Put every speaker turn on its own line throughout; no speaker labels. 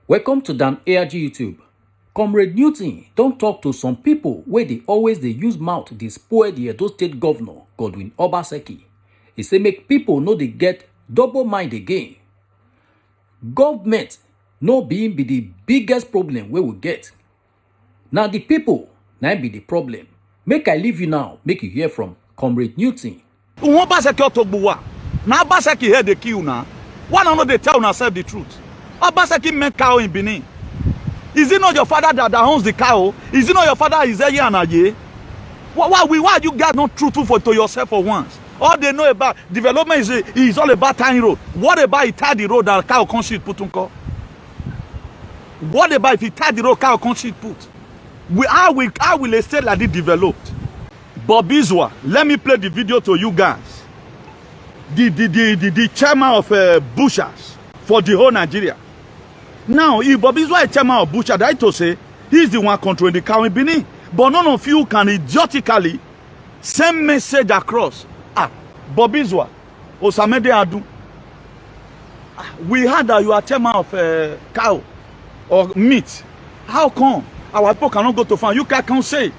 Welcome to Dan ARG YouTube. Comrade Newton don't talk to some people where they always use mouth dey spoil the Edo State Governor Godwin Obaseki. He say make people know they get double mind again. Government no be the biggest problem wey we get. Now the people na be the problem. Make I leave you now, make you hear from Comrade Newton.
Obaseki otogbuwa. Na Obaseki here dey kill na. One another they tell yourself the truth. Obaseki met cow in Benin. Is it not your father that owns the cow? Is it not your father Izeye and Aye? Why you guys not truthful to yourself for once? All they know about development is all about tiny road. What about if tie the road that cow can't shit put unko? What about if he tie the road cow can't shit put? How will a state like this developed? Bob Izwa, let me play the video to you guys. The chairman of Bushers for the whole Nigeria. Now, if Bob Izwa is chairman of Bushers, I to say he's the one controlling the cow in Benin. But none of you can idiotically send message across. Bob Izwa, Osamede Adu. We heard that you are chairman of cow or meat. How come our people cannot go to farm? You can't say.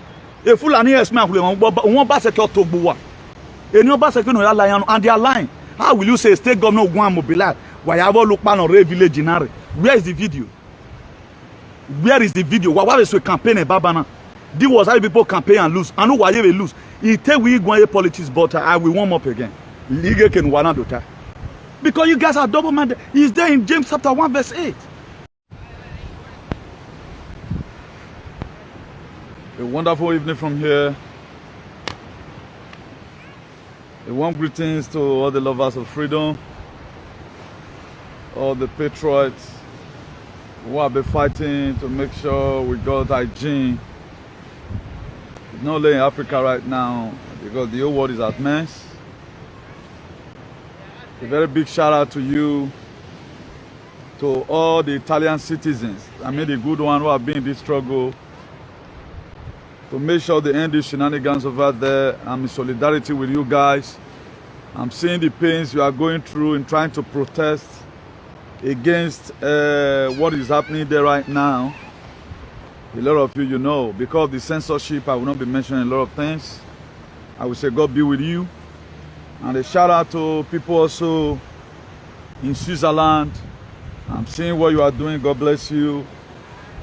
A Fulani man won't buy secure to Buwa. A new Basek no lion and they are lying. How will you say state governor go and mobilize? Why have look pan on village in Are? Where is the video? Where is the video? Why is we campaign in Babana? This was how people campaign and lose. I know why they lose. He tell we go in politics, but I will warm up again. Ligue can one dota. Because you guys are double-minded. He's there in James chapter 1 verse 8. A wonderful evening from here. A warm greetings to all the lovers of freedom, all the patriots who have been fighting to make sure we got hygiene. It's not only in Africa right now because the whole world is at mess. A very big shout out to you, to all the Italian citizens. I mean the good ones who have been in this struggle to make sure they end these shenanigans over there. I'm in solidarity with you guys. I'm seeing the pains you are going through in trying to protest against what is happening there right now. A lot of you know, because of the censorship, I will not be mentioning a lot of things. I will say God be with you. And a shout out to people also in Switzerland. I'm seeing what you are doing. God bless you.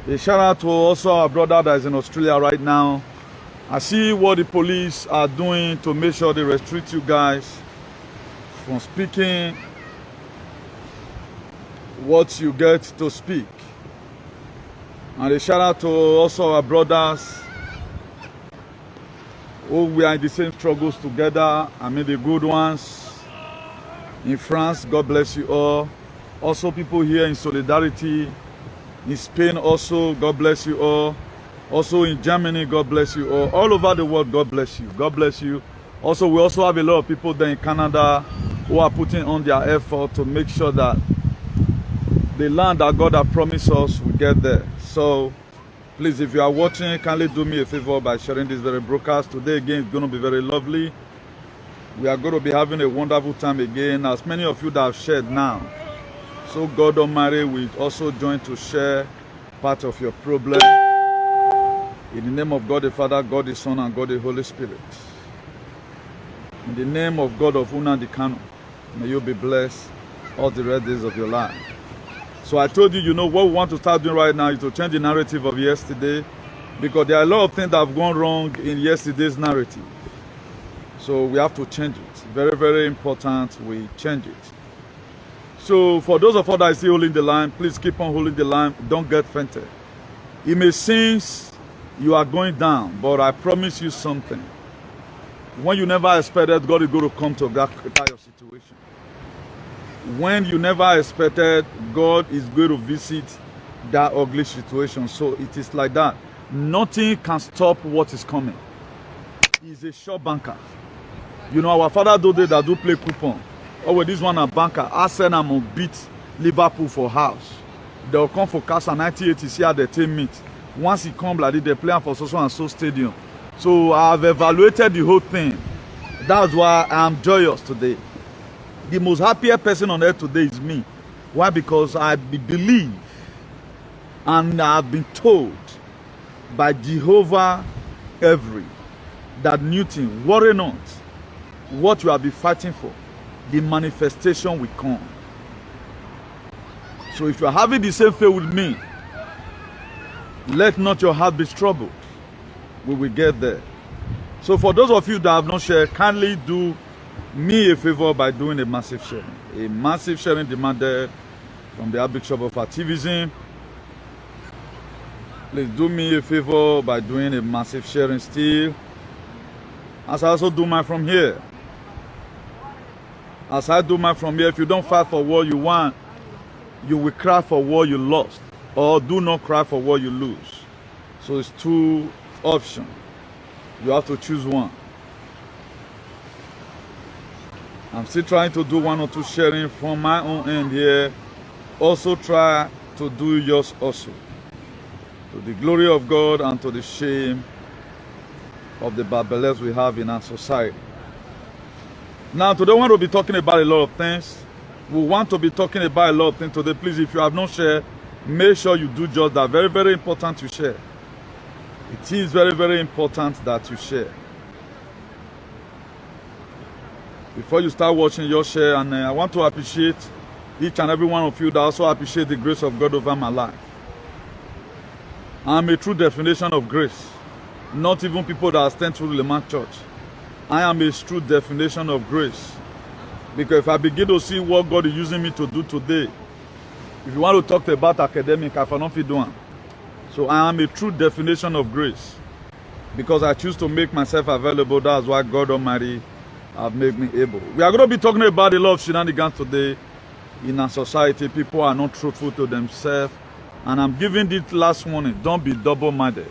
A shout out to also our brother that is in Australia right now. I see what the police are doing to make sure they restrict you guys from speaking what you get to speak. And a shout out to also our brothers who we are in the same struggles together. I mean the good ones in France. God bless you all. Also people here in solidarity. In Spain also, God bless you all. Also in Germany, God bless you all. All over the world, God bless you. God bless you. Also, we also have a lot of people there in Canada who are putting on their effort to make sure that the land that God has promised us will get there. So, please, if you are watching, kindly do me a favor by sharing this very broadcast. Today, again, it's going to be very lovely. We are going to be having a wonderful time again. As many of you that have shared now, so God Almighty will also join to share part of your problem. In the name of God the Father, God the Son, and God the Holy Spirit. In the name of God of Nnamdi Kanu, may you be blessed all the rest days of your life. So I told you, you know, what we want to start doing right now is to change the narrative of yesterday, because there are a lot of things that have gone wrong in yesterday's narrative. So we have to change it. Very, very important we change it. So for those of us that are still holding the line, please keep on holding the line. Don't get fainted. It may seem you are going down, but I promise you something. When you never expected, God is going to come to that your situation. When you never expected, God is going to visit that ugly situation. So it is like that. Nothing can stop what is coming. He's a sure banker. You know, our father do that do play coupon. Oh, well, this one a banker. Arsenal will beat Liverpool for house. They'll come for Casa 98 see how the team meet. Once he comes like this, they play for so and so stadium. So I've evaluated the whole thing. That's why I'm joyous today. The most happiest person on earth today is me. Why? Because I believe And I have been told by Jehovah Every that Newton, worry not what you have been fighting for. The manifestation will come. So if you are having the same faith with me, let not your heart be troubled. We will get there. So for those of you that have not shared, kindly do me a favor by doing a massive sharing. A massive sharing demanded from the Archbishop of Activism. Please do me a favor by doing a massive sharing still. As I also do mine from here. As I do mine from here, if you don't fight for what you want, you will cry for what you lost. Or do not cry for what you lose. So it's two options. You have to choose one. I'm still trying to do one or two sharing from my own end here. Also try to do yours also. To the glory of God and to the shame of the Babylons we have in our society. Now today we want to be talking about a lot of things. We want to be talking about a lot of things today. Please, if you have not shared, make sure you do just that. Very, very important to share. It is very, very important that you share. Before you start watching, your share, and I want to appreciate each and every one of you that also appreciate the grace of God over my life. I'm a true definition of grace. Not even people that stand through the Man Church. I am a true definition of grace. Because if I begin to see what God is using me to do today, if you want to talk about academic, I cannot be doing. So I am a true definition of grace. Because I choose to make myself available, that's why God Almighty have made me able. We are going to be talking about a lot of shenanigans today in our society. People are not truthful to themselves. And I'm giving this last warning, don't be double-minded.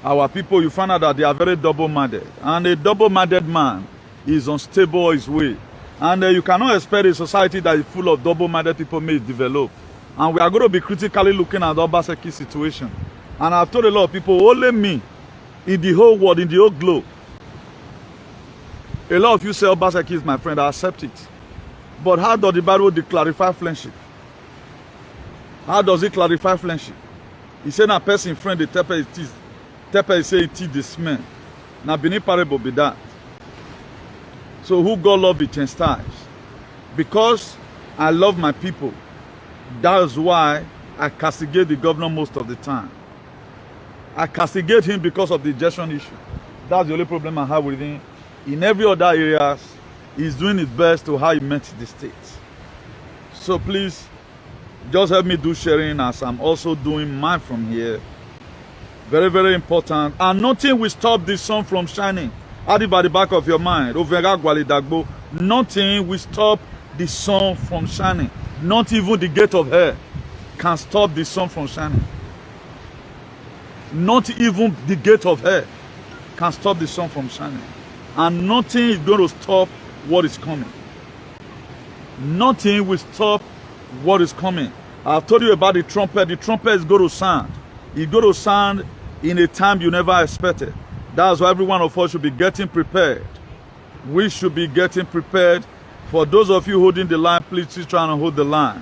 Our people, you find out that they are very double-minded. And a double-minded man is unstable in his way. And you cannot expect a society that is full of double-minded people may develop. And we are going to be critically looking at the Obaseki situation. And I've told a lot of people, only me, in the whole world, in the whole globe. A lot of you say Obaseki is my friend, I accept it. But how does the Bible clarify friendship? How does it clarify friendship? He said, a person friend, the tepe it is. Tepe say it is this man. Now, Bini parable be that. So who God love it change styles. Because I love my people, that's why I castigate the governor most of the time. I castigate him because of the injection issue. That's the only problem I have with him. In every other areas, he's doing his best to how he met the state. So please, just help me do sharing as I'm also doing mine from here. Very, very important. And nothing will stop the sun from shining. Add it by the back of your mind. Nothing will stop the sun from shining. Not even the gate of hell can stop the sun from shining. Not even the gate of hell can stop the sun from shining. And nothing is going to stop what is coming. Nothing will stop what is coming. I've told you about the trumpet. The trumpet is going to sound. It's going to sound in a time you never expected. That's why every one of us should be getting prepared. We should be getting prepared. For those of you holding the line, please keep trying to hold the line.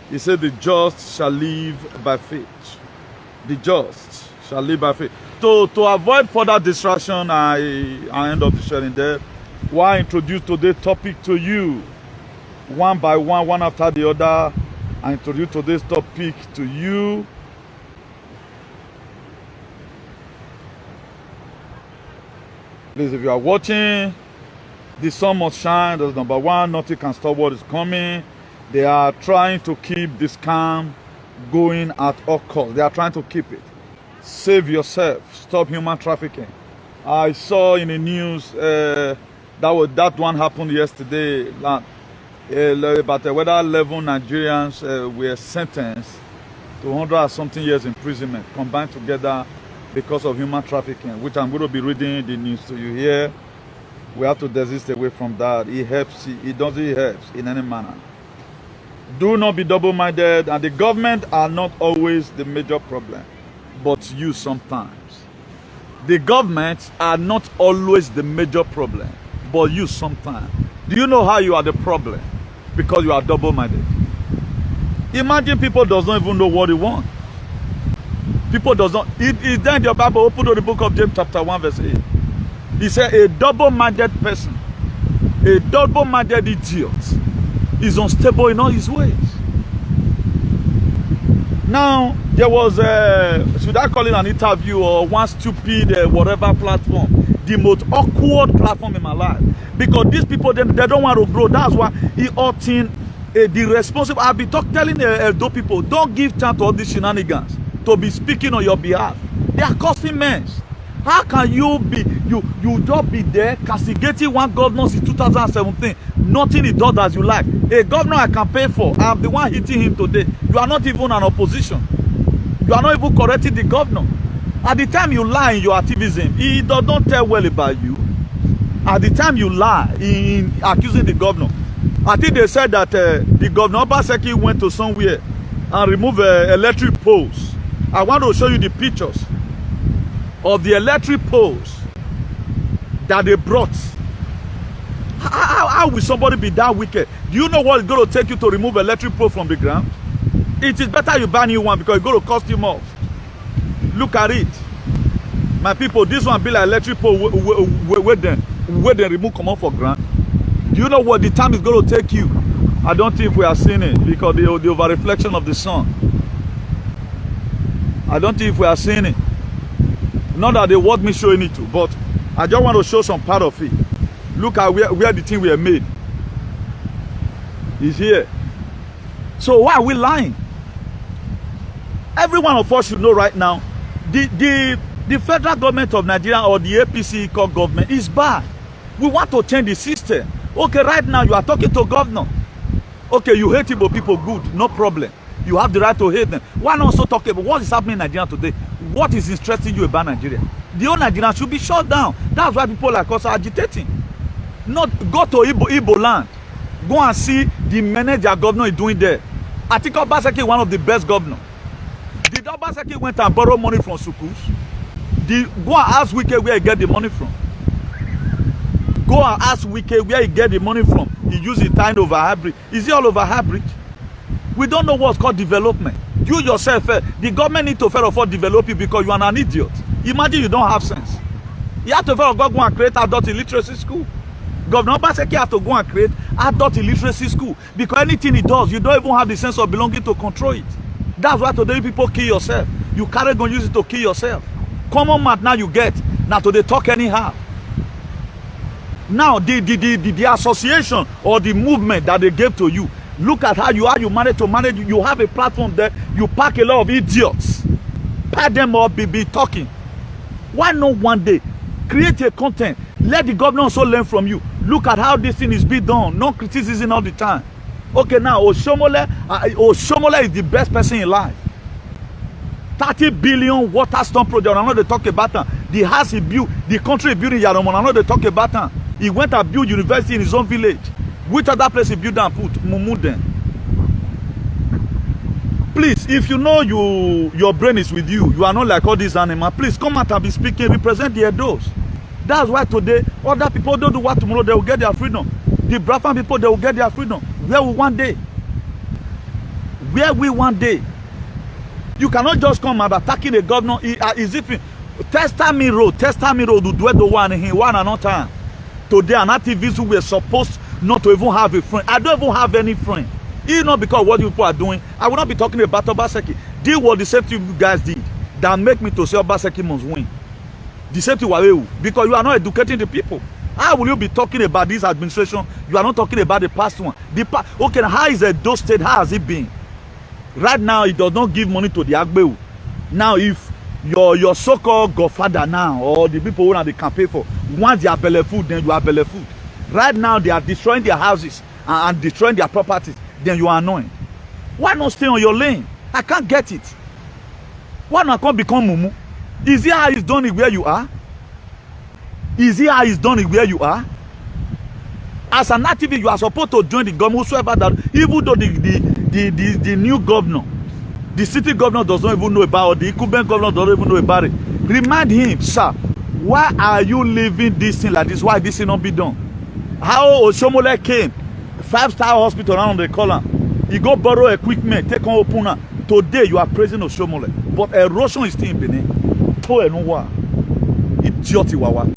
He said, the just shall live by faith. The just shall live by faith. To avoid further distraction, I end up the sharing there. While I introduce today's topic to you, one by one after the other, I introduce today's topic to you. Please, if you are watching, the sun must shine. That's number one. Nothing can stop what is coming. They are trying to keep this scam going at all costs. They are trying to keep it. Save yourself. Stop human trafficking. I saw in the news that one happened yesterday. About whether 11 Nigerians were sentenced to 100-something years imprisonment combined together because of human trafficking, which I'm going to be reading the news to you here. We have to desist away from that. It helps. It doesn't help in any manner. Do not be double-minded, and the government are not always the major problem, but you sometimes. The government are not always the major problem, but you sometimes. Do you know how you are the problem? Because you are double-minded. Imagine people does not even know what they want. People does not. It is there in your Bible. Open to the book of James chapter 1 verse 8. He said a double-minded person, a double-minded idiot is unstable in all his ways. Now, there was, should I call it an interview or one stupid whatever platform, the most awkward platform in my life. Because these people, they don't want to grow. That's why he ought in the responsible. I'll be telling those people, don't give chance to all these shenanigans to be speaking on your behalf. They are costing men. How can you be, you just be there castigating one governor since 2017, nothing he does as you like. A governor I can pay for, I'm the one hitting him today. You are not even an opposition. You are not even correcting the governor. At the time you lie in your activism, he does not tell well about you. At the time you lie in accusing the governor, I think they said that the governor Obaseki went to somewhere and removed electric poles. I want to show you the pictures of the electric poles that they brought. How will somebody be that wicked? Do you know what it's going to take you to remove electric pole from the ground? It is better you buy a new one because it's going to cost you more. Look at it. My people, this one be like electric pole where they remove come off for ground. Do you know what the time is going to take you? I don't think we are seeing it because the over reflection of the sun. I don't think we are seeing it. Not that they want me showing it to, but I just want to show some part of it. Look at where the thing were made. It's here. So why are we lying? Every one of us should know right now, the federal government of Nigeria or the APC called government is bad. We want to change the system. Okay, right now you are talking to governor. Okay, you hate Igbo people, good, no problem. You have the right to hate them. Why not also talk about what is happening in Nigeria today? What is interesting you about Nigeria? The whole Nigeria should be shut down. That's why people like us are agitating. Not go to Igbo land. Go and see the manager governor is doing there. I think Obaseki is one of the best governors. Did Obaseki went and borrow money from schools? Go and ask Wike where he get the money from. Go and ask Wike where he get the money from. He used it time over hybrid. Is it all over hybrid? We don't know what's called development. You yourself, the government need to first of all develop you because you are an idiot. Imagine you don't have sense. You have to first of all go and create adult illiteracy school. Governor Obaseki have to go and create adult illiteracy school because anything he does, you don't even have the sense of belonging to control it. That's why today people kill yourself. You carry gun, use it to kill yourself. Common man now you get. Now today talk anyhow. Now the association or the movement that they gave to you, look at how you manage to manage. You have a platform there. You pack a lot of idiots. Pack them up, be talking. Why not one day create a content? Let the government also learn from you. Look at how this thing is being done. No criticism all the time. Okay, now Oshomole is the best person in life. 30 billion water storm project. I know they talk about that. The house he built, the country he built in Yaromon. I know they talk about that. He went and built university in his own village. Which other place he built and put? Mumuden. Please, if you know your brain is with you, you are not like all these animals, please come out and be speaking, represent the Edos. That's why today, other people don't do what tomorrow, they will get their freedom. The Brafan people, they will get their freedom. Where we one day? Where we one day? You cannot just come and attacking the governor. Is if Testami Road to do the one in one another. Today, an activist who were supposed not to even have a friend. I don't even have any friend. It's not because what you people are doing. I will not be talking about Obaseki. This was the same thing you guys did that make me to say Obaseki must win. The same thing because you are not educating the people. How will you be talking about this administration? You are not talking about the past one. Okay, how is Edo State? How has it been? Right now, it does not give money to the Agbeu. Now, if your so-called godfather now or the people who are the campaign for once they are belly food, then you are belly food. Right now, they are destroying their houses and destroying their properties. Then you are annoying. Why not stay on your lane? I can't get it. Why not come become Mumu? Is it how it's done it where you are? Is it how it's done it where you are? As an activist, you are supposed to join the government, whosoever that, even though the new governor, the city governor does not even know about it, the incumbent governor doesn't even know about it. Remind him, sir, why are you leaving this thing like this? Why this thing not be done? How Oshomole came, 5-star hospital around the corner. He go borrow equipment, take on opener. Today you are praising Oshomole, but erosion is still in Benin. To Enuwa. Idiot Iwawa.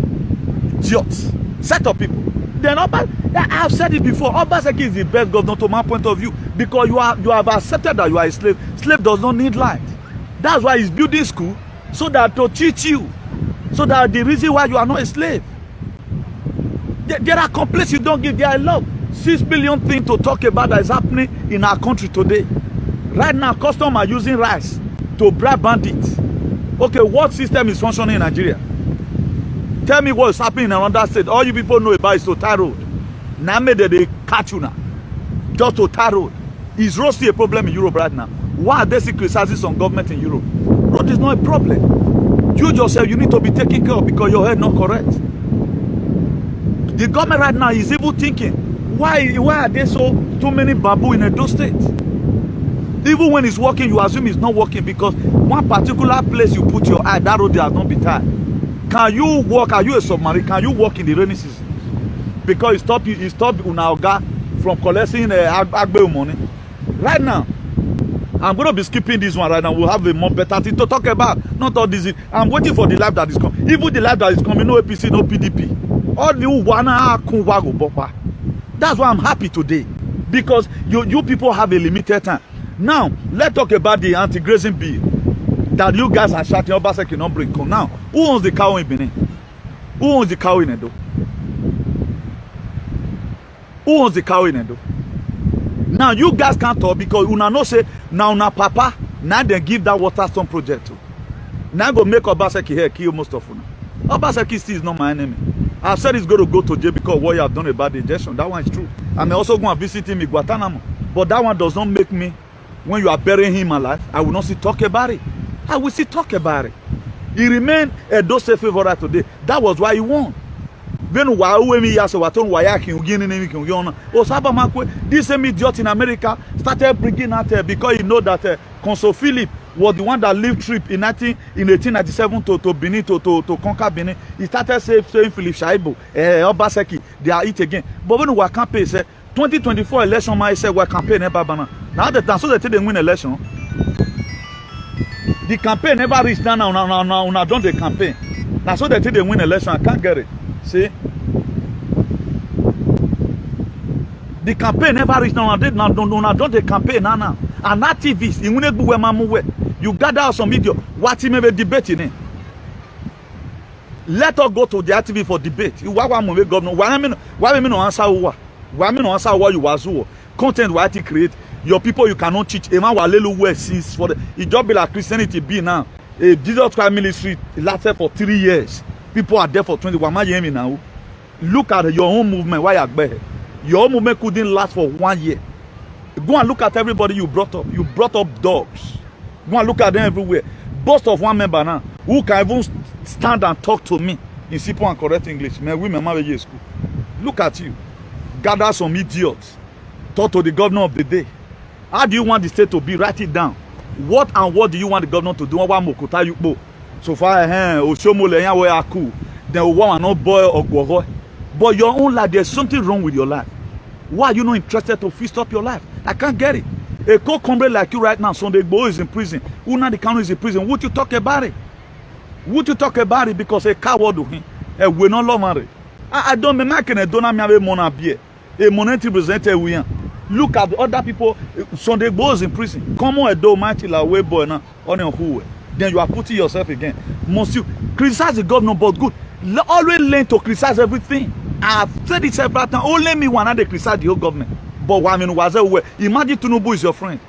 Idiots. Set of people. Then I've said it before. Obaseki is the best governor to my point of view because you have accepted that you are a slave. Slave does not need light. That's why he's building school so that to teach you, so that the reason why you are not a slave. There are complaints you don't give. There are a lot. 6 billion things to talk about that is happening in our country today. Right now, customs are using rice to bribe bandits. Okay, what system is functioning in Nigeria? Tell me what is happening in another state. All you people know about is to tar road. Now made they catch you now. Just to tar road. Is road still a problem in Europe right now? Why are they still criticizing some government in Europe? Road is not a problem. You yourself, you need to be taken care of because your head not correct. The government right now is even thinking, why are there too many babu in Edo State? Even when it's working, you assume it's not working because one particular place you put your eye, that road has not been tied. Can you walk? Are you a submarine? Can you walk in the rainy season? Because it stop Unaoga from collecting Agbe money. Right now, I'm going to be skipping this one right now. We'll have a more better thing to talk about. Not all this. I'm waiting for the life that is coming. Even the life that is coming, no APC, no PDP. All the Wana Kunwago Bopa. That's why I'm happy today. Because you people have a limited time. Now, let's talk about the anti-grazing bill that you guys are shouting Obaseki not bring. Now, who owns the cow in Benin? Who owns the cow in Edo? Who owns the cow in Edo? Now, you guys can't talk because una no say, now una papa, now they give that Waterstone project to. Now go make Obaseki here kill most of una. Obaseki still is not my enemy. I've said he's going to go to jail because what you have done about the injection. That one is true. I may also go and visit him in Guantanamo. But that one does not make me, when you are burying him alive, I will not still talk about it. I will still talk about it. He remained a Dose favorite today. That was why he won. Then why we asked what on why this same idiot in America started bringing out because he know that Consul Philip was the one that lived trip in 1897 to Benin to conquer Benin. He started saying Philip Shaibu, Obaseki, they are it again. But when we campaign, say 2024 election, I said we campaign never banana. Now the time so they win election. The campaign never reached down now done the campaign. Now so they win election, I can't get it. See? The campaign never reached now done the campaign now. An activist in you gather some idiot. What he may be debating? Let us go to the activist for debate. You want governor? Why me no answer what? Why me no answer what you was content what he create? Your people you cannot teach. A man will let you since for the it just be like Christianity be now. A Jesus Christ ministry lasted for 3 years. People are there for 21 years now. Look at your own movement. Why you your own movement couldn't last for 1 year. Go and look at everybody you brought up. You brought up dogs. Go and look at them everywhere. Boast of one member now who can even stand and talk to me in simple and correct English. Man, women marry school. Look at you. Gather some idiots. Talk to the governor of the day. How do you want the state to be? Write it down. What and what do you want the governor to do? So far, then one not boy or go. But your own life, there's something wrong with your life. Why are you not interested to fix up your life? I can't get it. A co-comrade like you right now, Sunday Igboho is in prison. Una the Kanu is in prison. Would you talk about it? Would you talk about it because a coward do him? We no love I don't make a donor me have money beer. A monetary representative we look at the other people. Sunday Igboho is in prison. Come on, a do mighty la way boy now on your who. Then you are putting yourself again. Must you criticize the governor, but good. Always learn to criticize everything. I've said it several times. Only me one they criticize the whole government. But I mean, imagine Tinubu is your friend.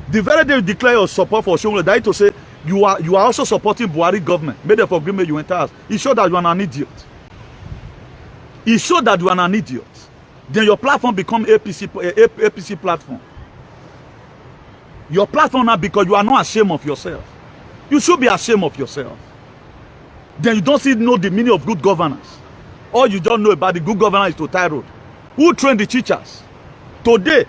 The very day you declare your support for Shomole, that is to say you are also supporting Buhari government. Made of agreement you enter us. It shows that you are an idiot. It shows that you are an idiot. Then your platform become APC platform. Your platform now because you are not ashamed of yourself. You should be ashamed of yourself. Then you don't know the meaning of good governance. All you don't know about the good governance is to tie road. Who trained the teachers? Today,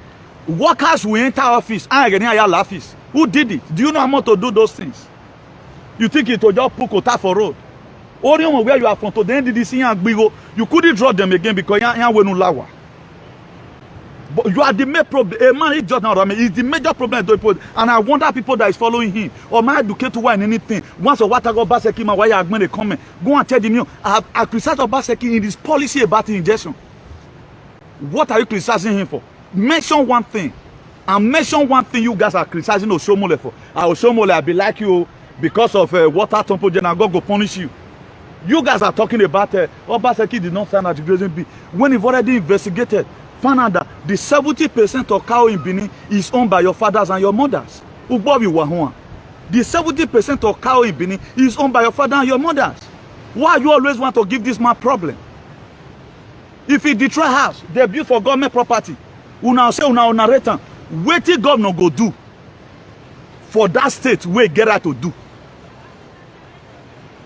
workers will enter office and get near office. Who did it? Do you know how much to do those things? You think it will just put quota for road? Only where you are from to the NDDC and Bigo, you couldn't draw them again because you are lawa. But you are the main problem. A man is just now, I mean, is the major problem. And I wonder people that is following him. Or my educate to wine anything. Once or what I go Obaseki, my why they comment. Go and tell them, I criticize Obaseki in his policy about injection. What are you criticizing him for? Mention one thing. And mention one thing you guys are criticizing Oshomole for. Oshomole, I'll be like you because of water temple and God go punish you. You guys are talking about Obaseki did not sign at the grazing bill. When you've already investigated, found out that the 70% of cow in Benin is owned by your fathers and your mothers. The 70% of cow in Benin is owned by your father and your mothers. Why you always want to give this man problem? If he destroy house, they build for government property. Una say una return. Wetin governor go do for that state where get right to do?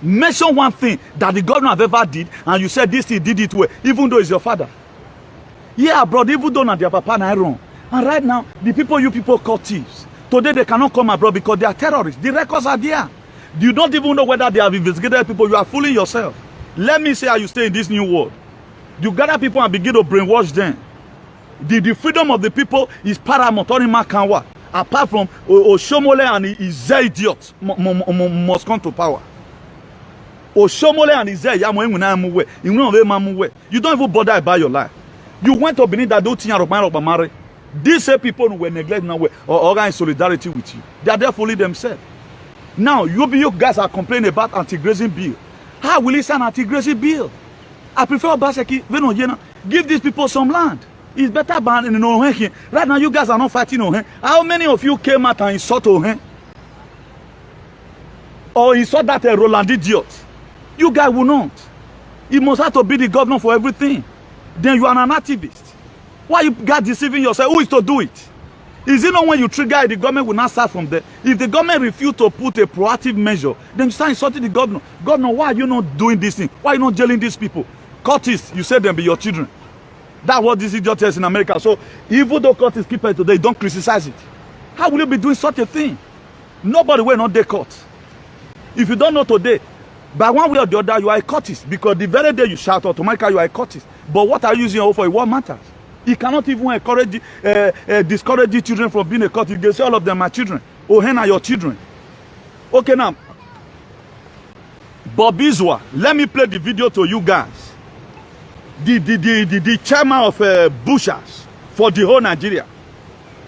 Mention one thing that the governor have ever did, and you said this he did it well, even though it's your father. Yeah, abroad, even though not their papa na wrong. And right now, the people you people call thieves. Today they cannot come abroad because they are terrorists. The records are there. You don't even know whether they have investigated people. You are fooling yourself. Let me say how you stay in this new world. You gather people and begin to brainwash them. The freedom of the people is paramount. Apart from Oshomole and his idiot must come to power. Oshomole and his you don't even bother about your life. You went to Benin that don't think these same people who were neglected now or in solidarity with you. They are there fooling themselves. Now you guys are complaining about anti-grazing bill. How will he sign anti-grazing bill? I prefer Obaseki. Give these people some land. It's better than right now. You guys are not fighting Ohen. How many of you came out and insult Ohen? Or insult that Roland idiot? You guys will not. He must have to be the governor for everything. Then you are an activist. Why you guys deceiving yourself? Who is to do it? Is it not when you trigger the government will not start from there? If the government refuse to put a proactive measure, then you start insulting the governor. Governor, why are you not doing this thing? Why are you not jailing these people? Curtis, you said them be your children. That's what this idiot is in America. So even though Curtis keep it today, don't criticize it. How will you be doing such a thing? Nobody will not take court. If you don't know today, by one way or the other, you are a Curtis. Because the very day you shout automatically, you are a Curtis. But what are you using for? What matters? He cannot even encourage, discourage children from being a Curtis. They say all of them are children. Ohen are your children. Okay, now. Bob Iswa, let me play the video to you guys. The chairman of Bushers for the whole Nigeria.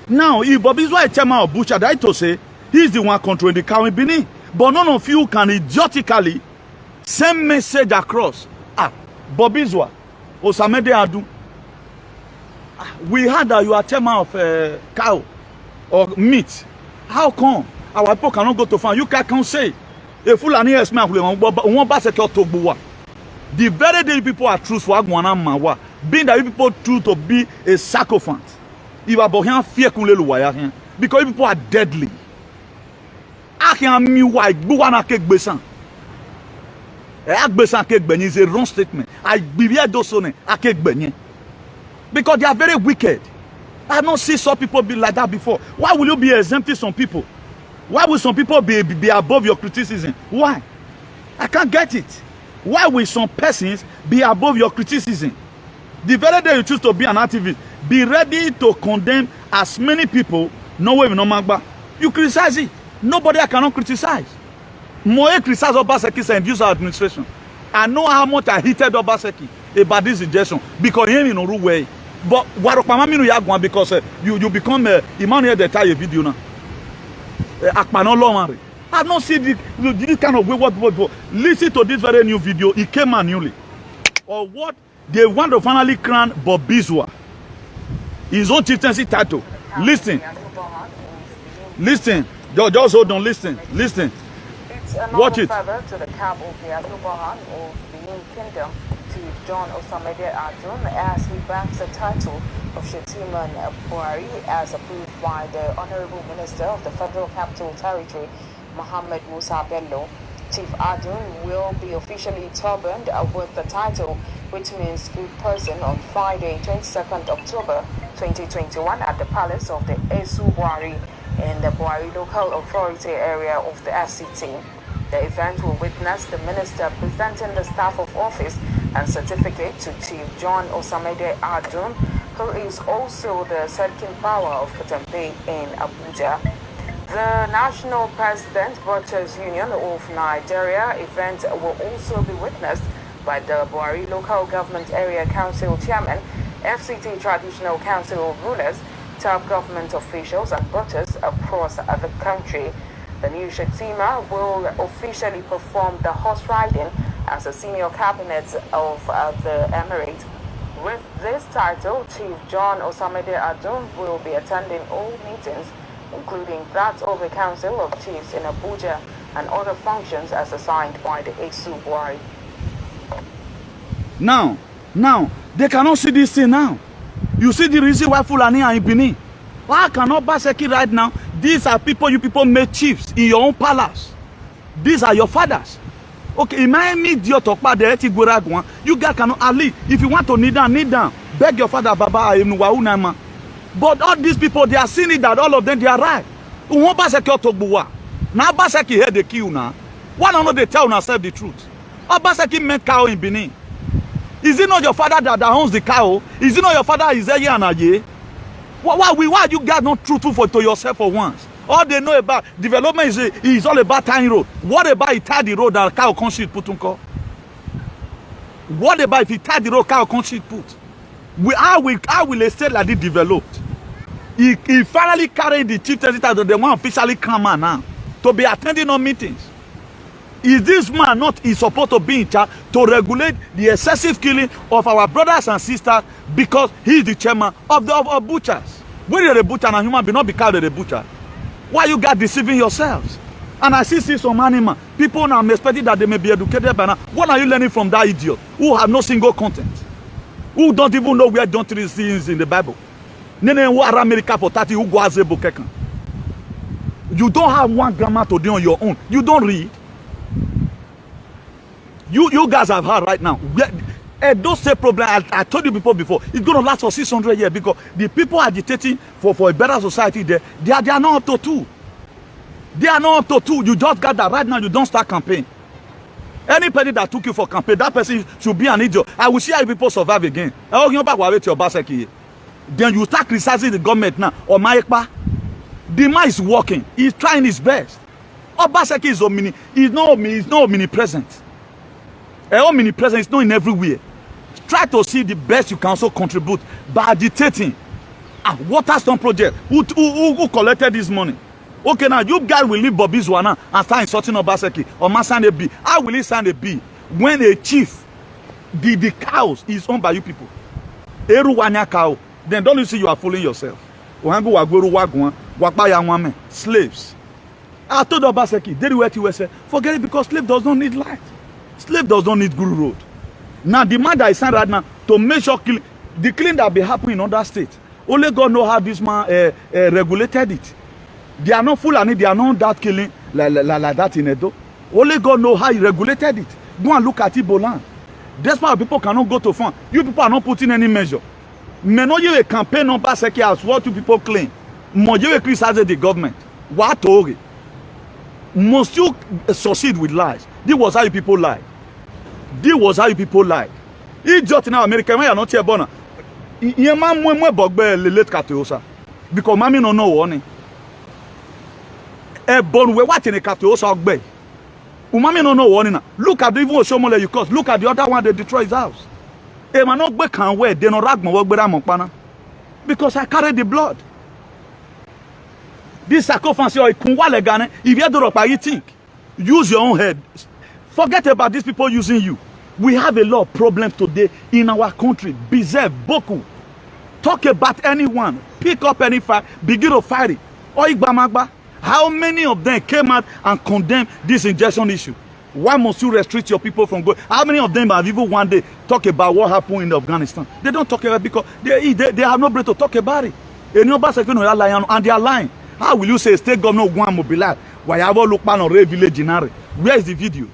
Now, if Bob Iswa is chairman of Bushers, I to say he's the one controlling the cow in Benin. But none of you can idiotically send message across. Bob Iswa, Osamede Adu. We heard that you are chairman of cow or meat. How come our people cannot go to farm? You can't say. A Fulani man the very day people are truthful, being that people true to be a sycophant. You are bohan fear because people are deadly. I can me why Buwana cake besan. Besan cake ben is a wrong statement. I believe those on a cake ben because they are very wicked. I have not seen some people be like that before. Why will you be exempting some people? Why will some people be above your criticism? Why? I can't get it. Why will some persons be above your criticism? The very day you choose to be an activist, be ready to condemn as many people. No way, no magba. You criticize it. Nobody cannot criticize. Moe criticize Obaseki and use our administration. I know how much I hated Obaseki about this suggestion because him in no way. But because you become Emmanuel Detail video now. I've not seen this kind of way. What? Listen to this very new video. It came manually. Or what? They want to finally crown Bob Iswa. His own chieftaincy title. Listen. Listen. Just hold on. Listen. Listen. Watch it.
Further to the cap of the Anubahan of Benin Kingdom, Chief John Osamede Adun, as he backs the title of Shetiman Buhari as approved by the Honorable Minister of the Federal Capital Territory, Mohammed Musa Bello. Chief Adun will be officially turbaned with the title, which means good person, on Friday, 22nd October 2021 at the Palace of the Esu Buhari in the Buhari Local Authority area of the FCT. The event will witness the minister presenting the staff of office and certificate to Chief John Osamede Adun, who is also the second power of Katampe in Abuja. The National President Voters Union of Nigeria event will also be witnessed by the Buhari Local Government Area Council Chairman, FCT Traditional Council rulers, top government officials and voters across the country. The new Shetima will officially perform the horse riding as a senior cabinet of the Emirate. With this title, Chief John Osamede Adun will be attending all meetings, including that of the Council of Chiefs in Abuja and other functions as assigned by the ASU Buhari.
Now, they cannot see this thing now. You see the reason why Fulani are in Benin. Why cannot Obaseki right now? These are people, you people made chiefs in your own palace. These are your fathers. Okay, in my immediate talk about the eti one, you guys cannot Ali. If you want to kneel down. Beg your father, Baba, but all these people, they are seeing it that all of them, they are right. Now Obaseki here they kill now. Why don't they tell yourself the truth? Obaseki met cow in Benin. Is it not your father that owns the cow? Is it not your father is Eye and Aye? Why are you guys not truthful to yourself for once? All they know about development is all about tying road. What about he tie the road that cow can't shoot put unko? What about if he tie the road cow can't shoot put? How will a state like this developed? He finally carried the chief that the one officially come now to be attending on meetings. Is this man not is supposed to be in charge to regulate the excessive killing of our brothers and sisters because he is the chairman of the butchers? When you're a butcher and a human being, not because of the butcher. Why you guys deceiving yourselves? And I see some animal. People now I'm expecting that they may be educated by now. What are you learning from that idiot who have no single content? Who don't even know where John 3 is in the Bible? You don't have one grammar to do on your own. You don't read. You guys have heard right now. Those same problem I told you people before. It's going to last for 600 years because the people agitating for a better society there, they are not up to two. They are not up to two. You just got that right now. You don't start campaign. Anybody that took you for campaign, that person should be an idiot. I will see how people survive again. Then you start criticizing the government now. Or Maekpa, the man is working. He's trying his best. Obaseki is not omnipresent. Omnipresent is not in everywhere. Try to see the best you can also contribute by agitating. Waterstone project. Who collected this money? Okay, now you guys will leave Bobby Zwana and start insulting Obaseki or man sign a B. How will he sign a B when a chief, the cows is owned by you people? Eruwanya cow. Then don't you see you are fooling yourself? Slaves. I told Obaseki, forget it because slave does not need light. Slave does not need good road. Now the man that is signed right now to make sure the killing that be happening in other states. Only God know how this man regulated it. They are not full and they are not that killing like that in Edo. Only God know how he regulated it. Go and look at Igbo land. That's why people cannot go to farm. You people are not putting any measure. May not you a campaign on Obaseki as what you people claim. Must you criticize the government? What to must you succeed with lies? This was how you people lie. This was how you people lie. Idiot in America, when you are not here, born. You man mwe bogbe late katiosa because mami no know warning. Born we what in a katiosa ogbe. Umami no know warning. Look at the even Oshomole you cause. Look at the other one they destroy his house. E man ogbe can wear they no rag mo wogbe ramokpana because I carry the blood. This sarcophagus or kunwale gane. If you do you think, use your own head. Forget about these people using you. We have a lot of problems today in our country. Bizarre, Boku. Talk about anyone. Pick up any fight. Begin to fight it. Oigbamagba. How many of them came out and condemned this injection issue? Why must you restrict your people from going? How many of them have even one day talk about what happened in Afghanistan? They don't talk about it because they have no breath to talk about it. And they are lying. How will you say state governor go and mobilize? Why have look on a village in Ari? Where is the video?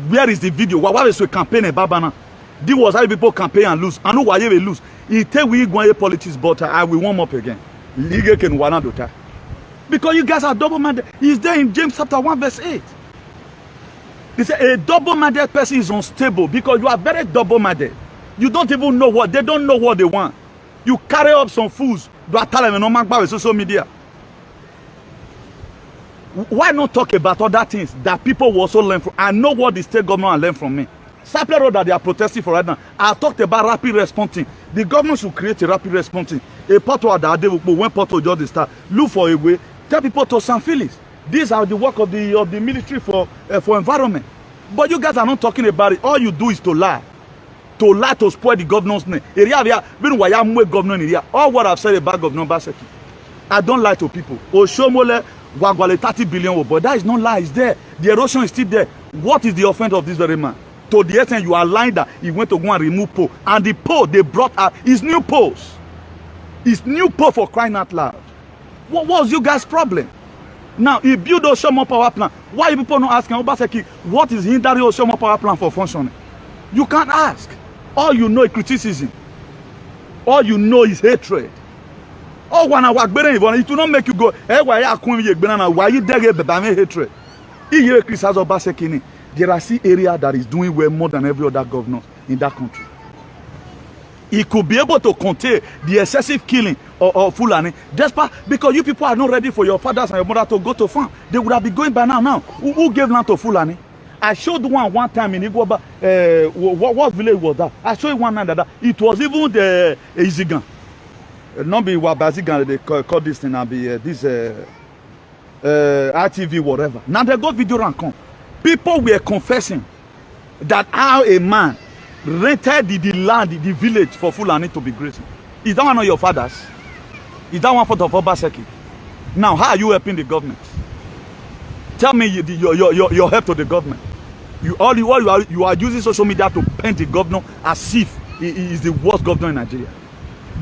Where is the video? Why is we campaign about Babana? This was how people campaign and lose. I know why they lose. It tell we go in politics, but I will warm up again. Liga can one dota. Because you guys are double-minded. He's there in James chapter 1 verse 8. They say a double-minded person is unstable because you are very double-minded. You don't even know what, they don't know what they want. You carry up some fools, do I tell them no man with social media? Why not talk about other things that people will also learn from? I know what the state government learn from me. Sapler Road that they are protesting for right now. I talked about rapid responding. The government should create a rapid responding. A portal that they will, when portal just start, look for a way. Tell people to St. Phillips. These are the work of the military for environment. But you guys are not talking about it. All you do is to lie. To lie to spoil the governor's name. All what I've said about Governor Obaseki. I don't lie to people. Oshomole Wagwale 30 billion, but that is not lie. It's there. The erosion is still there. What is the offense of this very man? To the extent you are lying that he went to go and remove pole. And the pole they brought out is new poles. It's new pole for crying out loud. What was you guys' problem? Now, he built Oshomo power plant. Why are people not asking Obaseki what is hindering Oshomo power plant for functioning? You can't ask. All you know is criticism. All you know is hatred. Oh, when I work better, it will not make you go, hey, why you there hatred? There are still areas that is doing well more than every other governor in that country. He could be able to contain the excessive killing of Fulani, despite because you people are not ready for your fathers and your mother to go to farm. They would have been going by now. Who gave land to Fulani? I showed one time in Igwoba. What village was that? I showed one night that it was even the Izigan. Not be Wabazigan, they call this thing, and be this RTV, whatever. Now they got video and come. People were confessing that how a man rented the land, the village for Fulani to be grazing. Is that one of your fathers? Is that one for the Obaseki? Now, how are you helping the government? Tell me your help to the government. You are using social media to paint the governor as if he is the worst governor in Nigeria.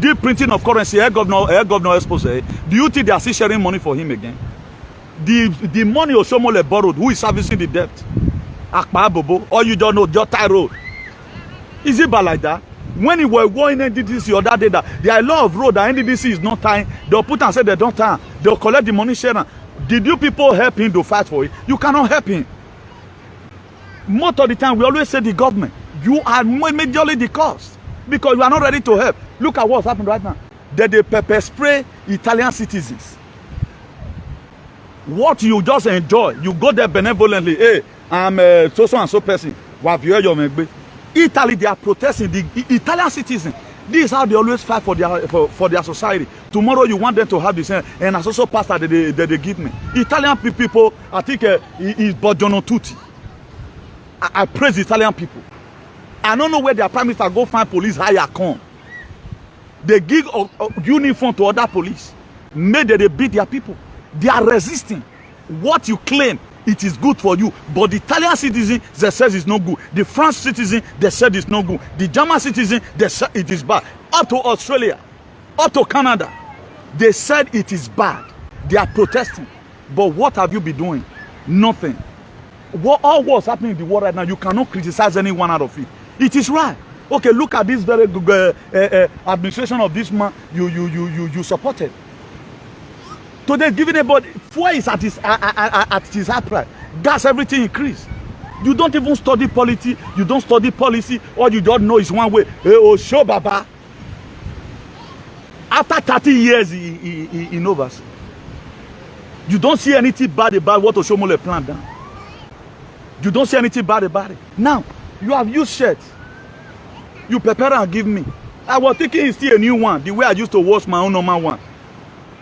The printing of currency, governor expose. Do you think they are still sharing money for him again? The money Oshomole borrowed, who is servicing the debt? Akpa Bobo, or you don't know, just tie road. Is it bad like that? When he were going NDDC the other day, that there are a lot of road that NDDC is not tying, they'll put and say they don't tie. They'll collect the money share. Did you people help him to fight for it? You cannot help him. Most of the time, we always say the government. You are majorly the cause because you are not ready to help. Look at what's happened right now. They pepper spray Italian citizens. What you just enjoy, you go there benevolently. Hey, I'm so and so person. Italy, they are protesting the Italian citizens. This is how they always fight for their society. Tomorrow you want them to have the same, and as also pastor they give me. Italian people, I think is Borgiano Tutti. I praise the Italian people. I don't know where their prime minister go find police hire come. They give uniform to other police. Maybe they beat their people. They are resisting. What you claim, it is good for you. But the Italian citizen, they says it's no good. The French citizen, they said it's no good. The German citizen, they said it is bad. Up to Australia, up to Canada, they said it is bad. They are protesting. But what have you been doing? Nothing. All what's happening in the world right now, you cannot criticize anyone out of it. It is right. Okay, look at this very good administration of this man you supported. Today, giving about fuel is at its high price. Gas, everything increased. You don't even study polity. You don't study policy. All you don't know is one way. Oh, show Baba. After 30 years in overs, you don't see anything bad about what Oshomole planned down. You don't see anything bad about it. Now, you have used shirts. You prepare and give me. I was thinking it's still a new one, the way I used to wash my own normal one.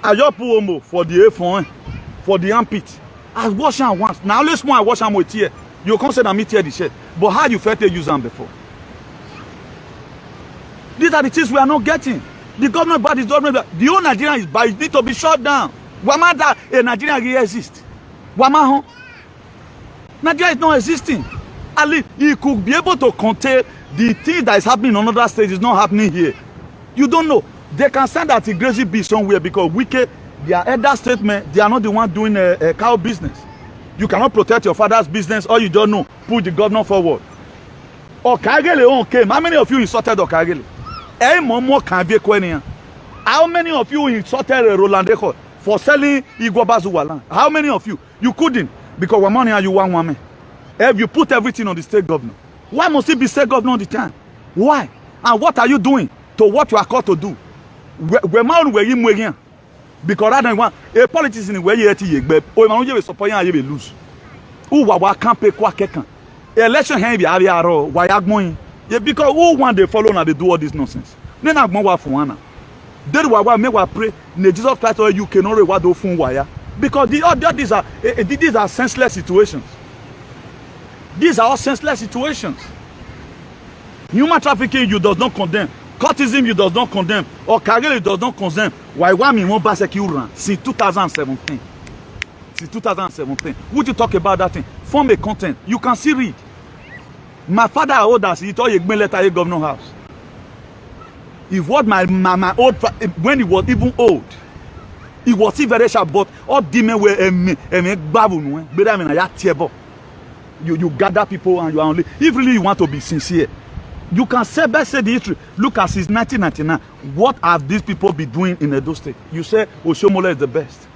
I just put Omo for the A4, for the armpit. I wash them once. Now, let's more I wash them with here. You can't say that me tear the shirt. But how you felt to use them before? These are the things we are not getting. The government bad is government bad. The whole Nigeria is bad. It needs to be shut down. Wama that a Nigeria really exists. Wama huh? Nigeria is not existing. At least he could be able to contain the thing that is happening on other states is not happening here. You don't know. They can send that Iglesia be somewhere because Wike, their elder statement, they are not the one doing a cow business. You cannot protect your father's business, or you don't know, put the governor forward. Okagele came. How many of you insulted Okagele? How many of you insulted Roland Eko for selling Igwabazuwa land? How many of you? You couldn't because we're money and you want. If you put everything on the state governor, why must it be state governor all the time? Why? And what are you doing to what you are called to do? We're man where you again. Because I don't want a politician where you at ye, but oh, man, you support you will lose. Who wa can't pay kwa kekan. Election hen be aviaro, why agmoin? Yeah, because who want they follow and they do all this nonsense? Then I go for one. Then why make we pray? Ne Jesus Christ or you cannot reward do fun wire. Because these are senseless situations. These are all senseless situations. Human trafficking you does not condemn. Cultism you does not condemn. Or carrier you does not condemn. Why me won't persecute since 2017? Since 2017. Would you talk about that thing? Form a content. You can see read. My father owed us. He told you letter at governor house. If what my old when he was even old, he was still very sharp. But all demon were babu. You gather people and you are only. If really you want to be sincere, you can say best say the history. Look at since 1999. What have these people been doing in Edo State? You say Oshiomhole is the best.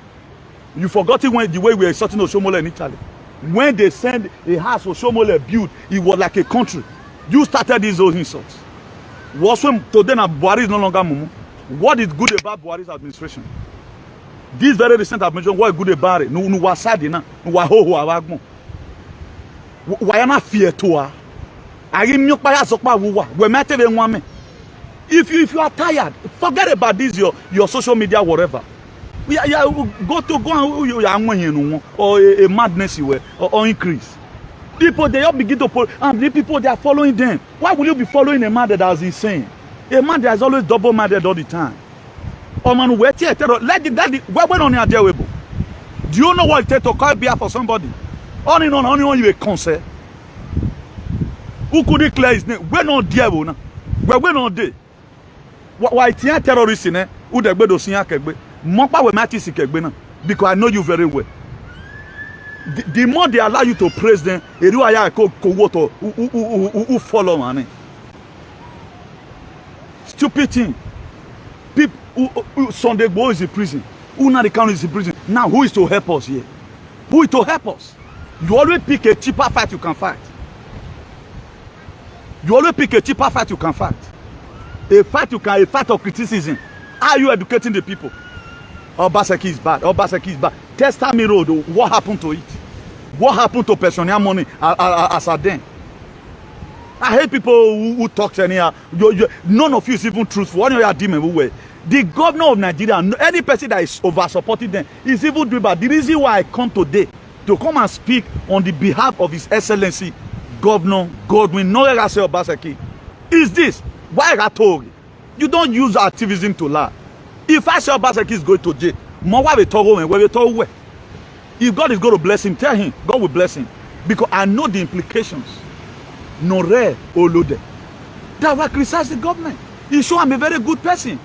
You forgot it when the way we were sorting Oshiomhole in Italy. When they send a house Oshiomhole built, it was like a country. You started these old insults. What's when today now Buhari is no longer Mumu? What is good about Buhari's administration? This very recent administration, what is good about it? No wasadi na, no waho awagmo. Why not fear to her? I give you by Asokpa Wuwa. We met even one. If you are tired, forget about this your social media whatever. Go or a madness you were or increase. People they all begin to follow, and the people they are following them. Why will you be following a man that is insane? A man that is always double-minded all the time. Oh man, wait here, let the when on your deal. Do you know what it takes to call beer for somebody? Only on you a concert. Who could declare his name? We're not there, we're not there. Why terrorists in it? Who the bedo sinya kegbe? Mopa we mati si kegbe na. Because I know you very well. The more they allow you to praise them, who follow man. Stupid thing. People, Sunday boy is in prison. Who now the county is in prison. Now who is to help us here? Who is to help us? You always pick a cheaper fight you can fight. You always pick a cheaper fight you can fight. A fight of criticism. How are you educating the people? Obaseki is bad. Obaseki is bad. Testami Road, what happened to it? What happened to pensioner money as a then? I hate people who talk anyhow. None of you is even truthful. One of you are demon. The governor of Nigeria, any person that is over supporting them, is even doing bad. The reason why I come today to come and speak on the behalf of His Excellency Governor Godwin Noyerase Obaseki is this. Why I told you? You don't use activism to lie. If I say Obaseki is going to jail, if God is going to bless him, tell him God will bless him. Because I know the implications. No rare or loaded. That will criticize the government. He show I'm a very good person.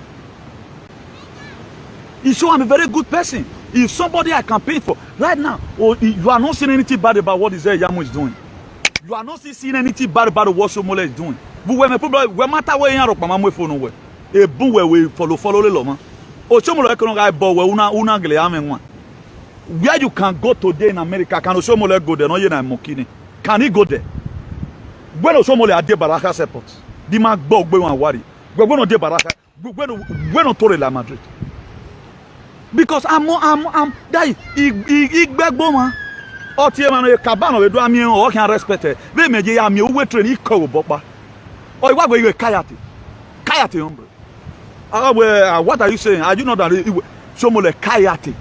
He show I'm a very good person. If somebody I can pay for right now, or you are not seeing anything bad about what Yamu is doing. You are not seeing anything bad about what Oshiomhole is doing. But when people matter where you are, Mama for nowhere. A boo where we follow the law. Oshiomhole can go but una one. Where you can go today in America, can Oshiomhole go there? No, you're not mocking. Can he go there? When Oshiomhole at the Baraka Airport, the man bog and worry. We're going to the Baraka. We're going to La Madrid. Because I'm that he beg boma. Or Tiamano Cabano, we do I mean or can respect it. They may be a me train equal boba. Or what were you a kayati? Kayati, hombre. What are you saying? Are you not that Oshiomhole kayati?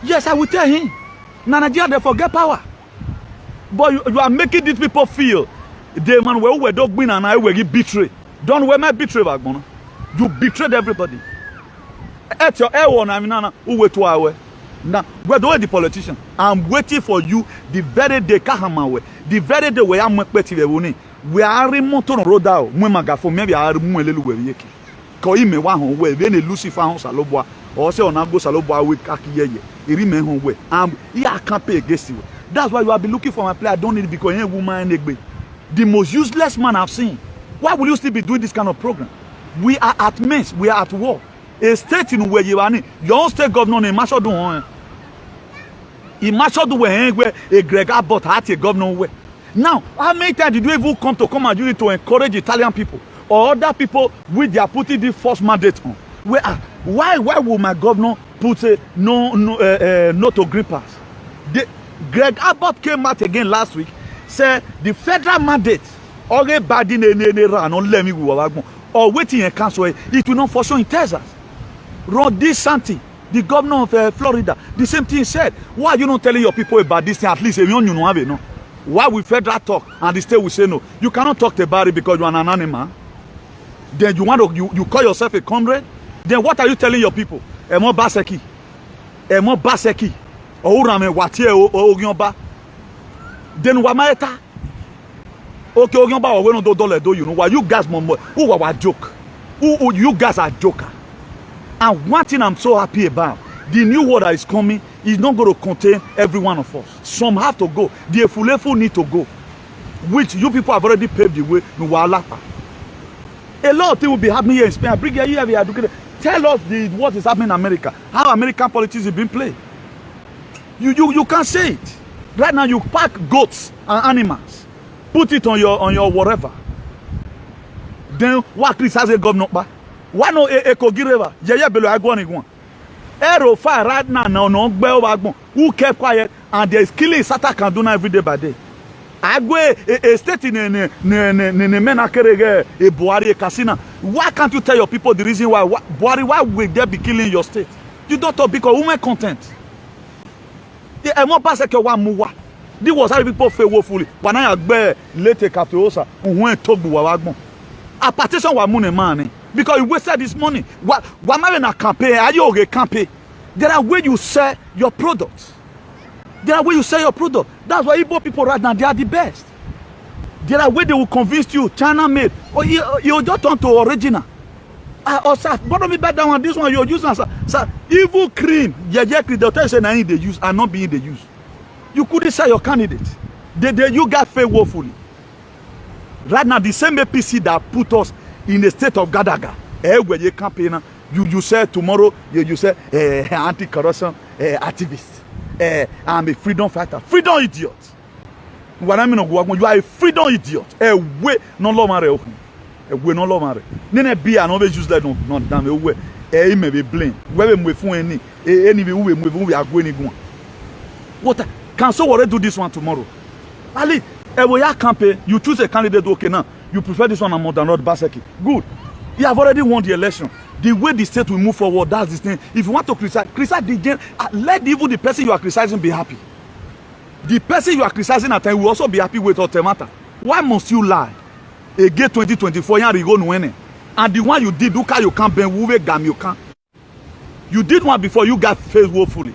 Yes, I will tell him. Nigeria, they forget power. But you are making these people feel the man where dog win and I will get betrayed. Don't wear my betray back, man. You betrayed everybody. At your air one, I mean, who wait 2 hours. Now, where do the politician? I'm waiting for you the very day Kahamawe. The very day where I'm waiting the winning. We are remote on road out. Mumaga for maybe I remove a little way. Call him a one way, then a Lucifer on Saloboa. Or say on Ago Saloboa with Kaki. He remain home way. I can't pay against you. That's why you have been looking for my player. I don't need it because any woman the most useless man I've seen. Why will you still be doing this kind of program? We are at mess. We are at war. A state in where you are in. Your own state governor in Mashodu. In Mashodu where a Greg Abbott had a governor. Now, how many times did you even come and use it to encourage Italian people? or other people which they are putting the false mandate on. Why will my governor put a no to green pass? Greg Abbott came out again last week, said the federal mandate already bad in or waiting in council, it will not function in Texas. Ron DeSantis, the governor of Florida, the same thing said. Why are you not telling your people about this thing? At least if you know have it, no. Why will federal talk and the state will say no? You cannot talk about it because you are an animal. Then you want to you call yourself a comrade? Then what are you telling your people? Emo baseki. Ourame watie ogionba. Then wamaeta. Okay, ogionba or we no dollar do you know why you guys who are joke. Who you guys are joker. And one thing I'm so happy about, the new world that is coming is not going to contain every one of us. Some have to go. The Efulefu need to go. Which you people have already paved the way. A lot of things will be happening here in Spain. I bring you here. Tell us what is happening in America. How American politics is being played. You can't say it. Right now you pack goats and animals. Put it on your whatever. Then what Chris has a governor? Why no Ekogireva? Yaya Belo Agwan. Aero fire right now no who kept quiet and there is killing Sata Kanduna every day by day. Agwe a state in Menakerege a Buhari Casina. Why can't you tell your people the reason why Buhari why will they be killing your state? You don't talk because women content. This was how people feel woefully. When I agbe later Capitosa went to Buwagmo. A partition was money money. Because you wasted this money. What am I campaign? Are you okay campaign? There are ways you sell your product. That's why Igbo people right now, they are the best. There are ways they will convince you, China made. Or you just turn to original. Or sir, bottom me back down on this one, you're using, sir. Evil cream, they'll tell you say they use and not being the use. You couldn't sell your candidate. You got failed woefully. Right now, the same APC that put us in the state of Gadaga. Where you campaign, you say tomorrow, you say anti-corruption activist. I'm a freedom fighter. Freedom idiot. What I mean, you are a freedom idiot. We no lomare. We no lomare. Nene be an always use that not damn away. May be blame. Where we phone any we are going. What can so already do this one tomorrow? Ali, we are campaign. You choose a candidate. Okay now. You prefer this one more than not Baseki. Good. You have already won the election. The way the state will move forward, that's the thing. If you want to criticize let even the person you are criticizing be happy. The person you are criticizing at time will also be happy with Otemata. Why must you lie? Again 2024, and the one you did, you can't bend, you can't. You did one before you got faced woefully.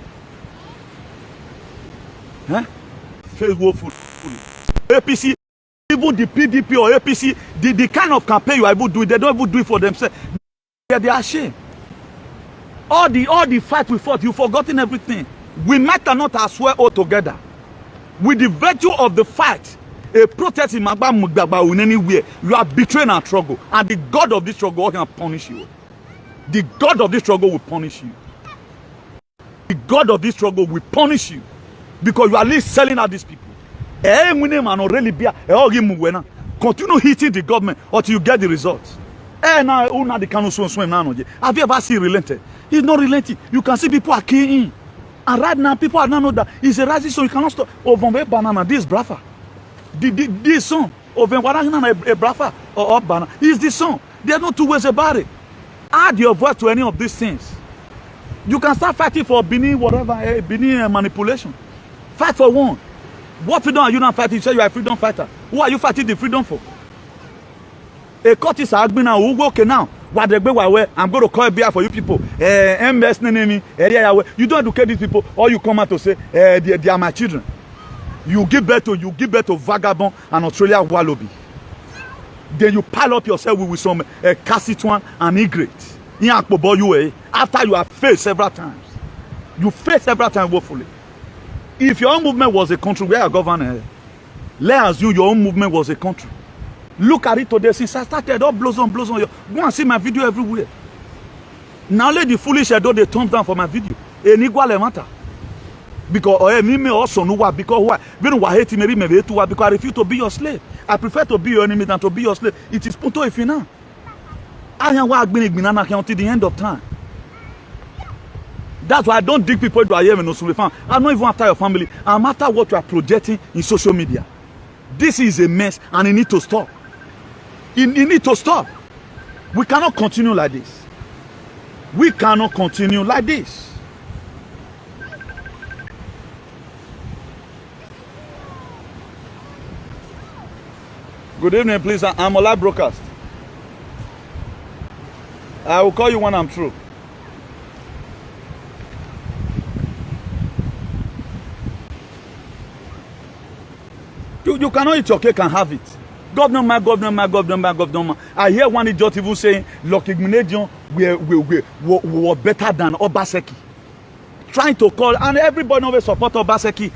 Huh? Faced woefully. APC. Even the PDP or APC, the kind of campaign you are even doing, they don't even do it for themselves. They are ashamed. All the fight we fought, you've forgotten everything. We might not as well all together. With the virtue of the fight, a protest in Magba Mugaba in anywhere, you are betraying our struggle. And the God of this struggle can punish you. The God of this struggle will punish you. The God of this struggle will punish you. Because you are at least selling out these people. Continue hitting the government until you get the results. Now have you ever seen relented? He's not relenting. You can see people are keying. And right now people are not know that it's a rising, so you cannot stop. Banana, this brafa. This song. A brafa or banana. It's this song. There's no two ways about it. Add your voice to any of these things. You can start fighting for Benin, whatever, Benin manipulation. Fight for one. What freedom are you not fighting? You say you are a freedom fighter. Who are you fighting the freedom for? A court is arguing now. Who go okay now? I'm going to call a beer for you people. You don't educate these people, or you come out to say they are my children. You give birth to vagabond and Australia wallaby. Then you pile up yourself with some Cassituan and ingrate. After you have failed several times. You failed several times woefully. If your own movement was a country where a governor, let's assume your own movement was a country. Look at it today since I started. All blows on. Go and see my video everywhere. Now let the foolish do the thumbs down for my video. Because me also know why. Because why? Because I refuse to be your slave. I prefer to be your enemy than to be your slave. It is punto if you now. until the end of time. That's why I don't dig people into Ayem and Osulefan. I'm not even after your family. I'm after what you are projecting in social media. This is a mess and it needs to stop. It needs to stop. We cannot continue like this. We cannot continue like this. Good evening, please. I'm a live broadcast. I will call you when I'm through. You cannot eat your cake and have it. Governor. I hear one idiot even saying, Lucky Igbenedion were better than Obaseki. Trying to call, and everybody always support Obaseki.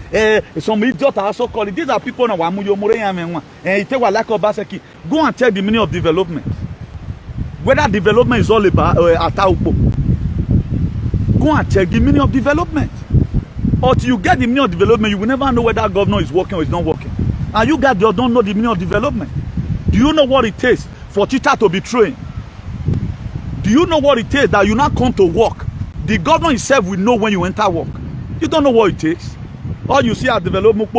Some idiot also call it. These are people now. And it take like Obaseki. Go and check the meaning of development. Whether development is all about Ataupo. Go and check the meaning of development. Until you get the meaning of development, you will never know whether governor is working or is not working. And you guys don't know the meaning of development. Do you know what it takes for teacher to be trained? Do you know what it takes that you not come to work? The governor himself will know when you enter work. You don't know what it takes. All you see at development,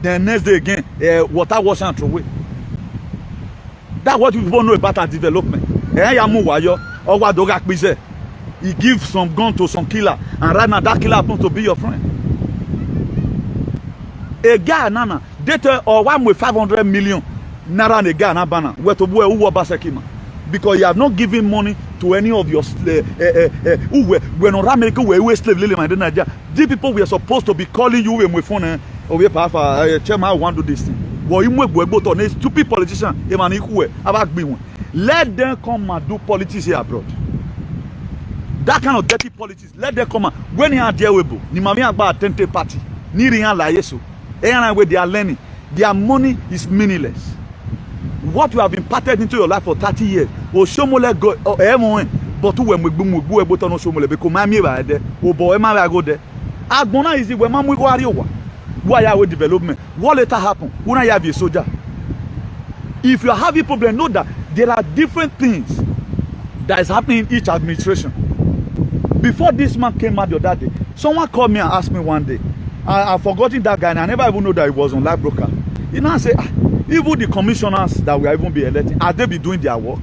then next day again, water wash and throw away. That's what people know about our development. He gives some gun to some killer, and right now that killer happens to be your friend. A guy, nana, data or one with 500 million naira a guy, nabana, where to boy who Basekima, because you have not given money to any of your who were not America, where slave Lily, my Nigeria. These people were supposed to be calling you with phone, or we have chairman, I want to do this thing. But you both on a stupid politician, let them come and do politics here abroad. That kind of dirty politics, let them come and when you are there, ni mami agba attend party, ni riyan la yeso. And where they are learning, their money is meaningless. What you have imparted into your life for 30 years, or shomole go but when we boom we both on shomole because my me by there, oh boy, my go there. Agbona is it when we go ariwa. Why are we development? What later happen? When I have a soldier. If you are having problem, know that there are different things that is happening in each administration. Before this man came out the other day, someone called me and asked me one day. I've forgotten that guy and I never even know that he was on live broadcast. You know, I say, even the commissioners that will even be elected, are they be doing their work?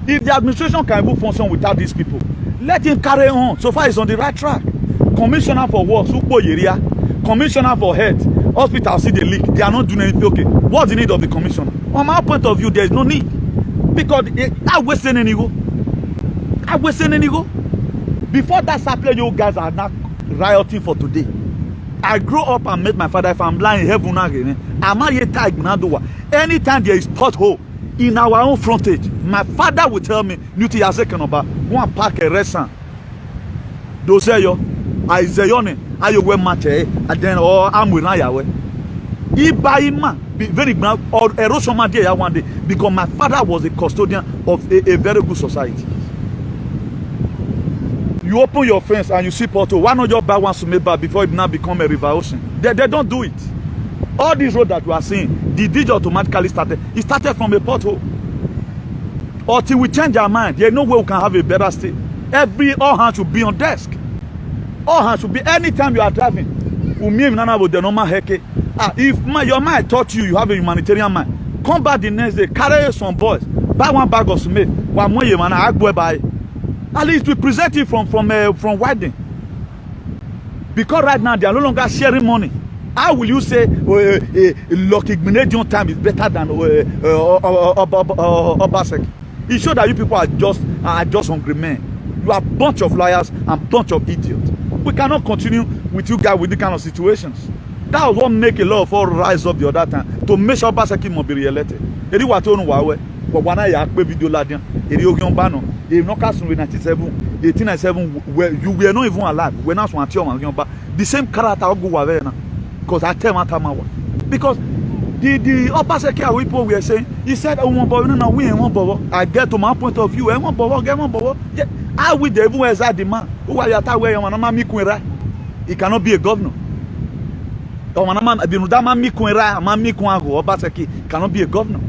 If the administration can even function without these people, let him carry on. So far, he's on the right track. Commissioner for works, commissioner for health, hospital see the leak. They are not doing anything. Okay, what's the need of the commissioner? From my point of view, there is no need. Because I wasting any go. Before that supply, you guys are not rioting for today. I grew up and met my father. If I'm lying, heaven again. Anytime there is pothole in our own frontage, my father will tell me, Nuti Yazekanoba, go and park a restaurant. Those say yo, I say yone, I you wear match, and then or I'm with Nayawe. He buy man, very glad, or erosion my day one day, because my father was a custodian of a very good society. You open your fence and you see pothole. Why not just buy one Sumeba before it now become a river ocean? They don't do it. All these roads that you are seeing, the DJ automatically started. It started from a pothole. Until we change our mind, there's no way we can have a better state. All hands should be on desk. All hands should be anytime you are driving. If your mind taught you have a humanitarian mind, come back the next day, carry some boys, buy one bag of cement, at least we present it from Widen. Because right now they are no longer sharing money. How will you say Lucky Igbenedion time is better than Obaseki? It shows that you people are just hungry men. You are a bunch of liars and bunch of idiots. We cannot continue with you guys with these kind of situations. That was what make a lot of all rise up the other time to make sure Obaseki must be re-elected. Eri wa to nu wa we. But when I pe video ladian, eri ogun ba no. If no cast in 1897, where you were not even alive. When I was the same character go wa na. Because I tell my time because the Obaseki people were saying, he said, oh, we ain't one. I get to my point of view, I want bobo. I will the even as I demand. Who are you at where he cannot be a governor. Obaseki cannot be a governor.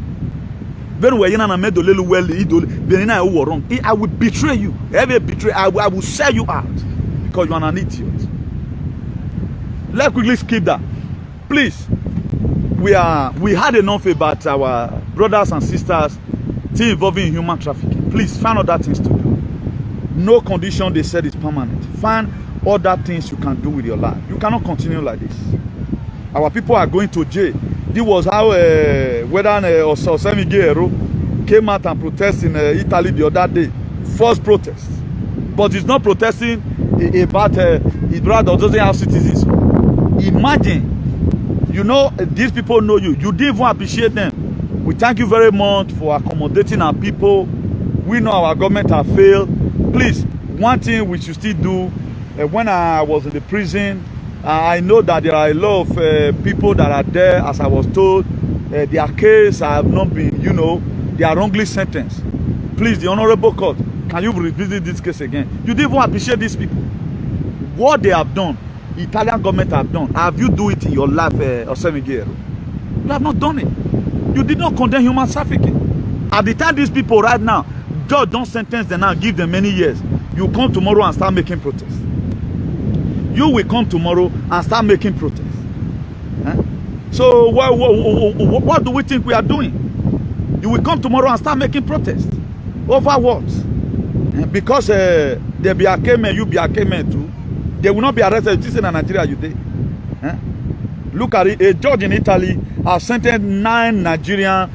When we're in a little well, wrong. I will betray you. Every betray, I will sell you out because you are an idiot. Let's quickly skip that. Please. We had enough about our brothers and sisters still involving in human trafficking. Please find other things to do. No condition they said is permanent. Find other things you can do with your life. You cannot continue like this. Our people are going to jail. This was how Osemi Guerrero came out and protested in Italy the other day. First protest. But he's not protesting about his brother doesn't have citizens. Imagine, you know, these people know you. You didn't even appreciate them. We thank you very much for accommodating our people. We know our government has failed. Please, one thing we should still do, when I was in the prison, I know that there are a lot of people that are there, as I was told, their case have not been, you know, they are wrongly sentenced. Please, the Honorable Court, can you revisit this case again? You didn't even appreciate these people. What they have done, the Italian government have done. Have you do it in your life, Osemi Guerrero? You have not done it. You did not condemn human trafficking. At the time these people right now, judge don't sentence them now, give them many years. You come tomorrow and start making protests. You will come tomorrow and start making protests. So what do we think we are doing? You will come tomorrow and start making protests. Over what? Because they be a K-man, you be a K-man too. They will not be arrested. This is in Nigeria you did. Look at it. A judge in Italy has sentenced 9 Nigerian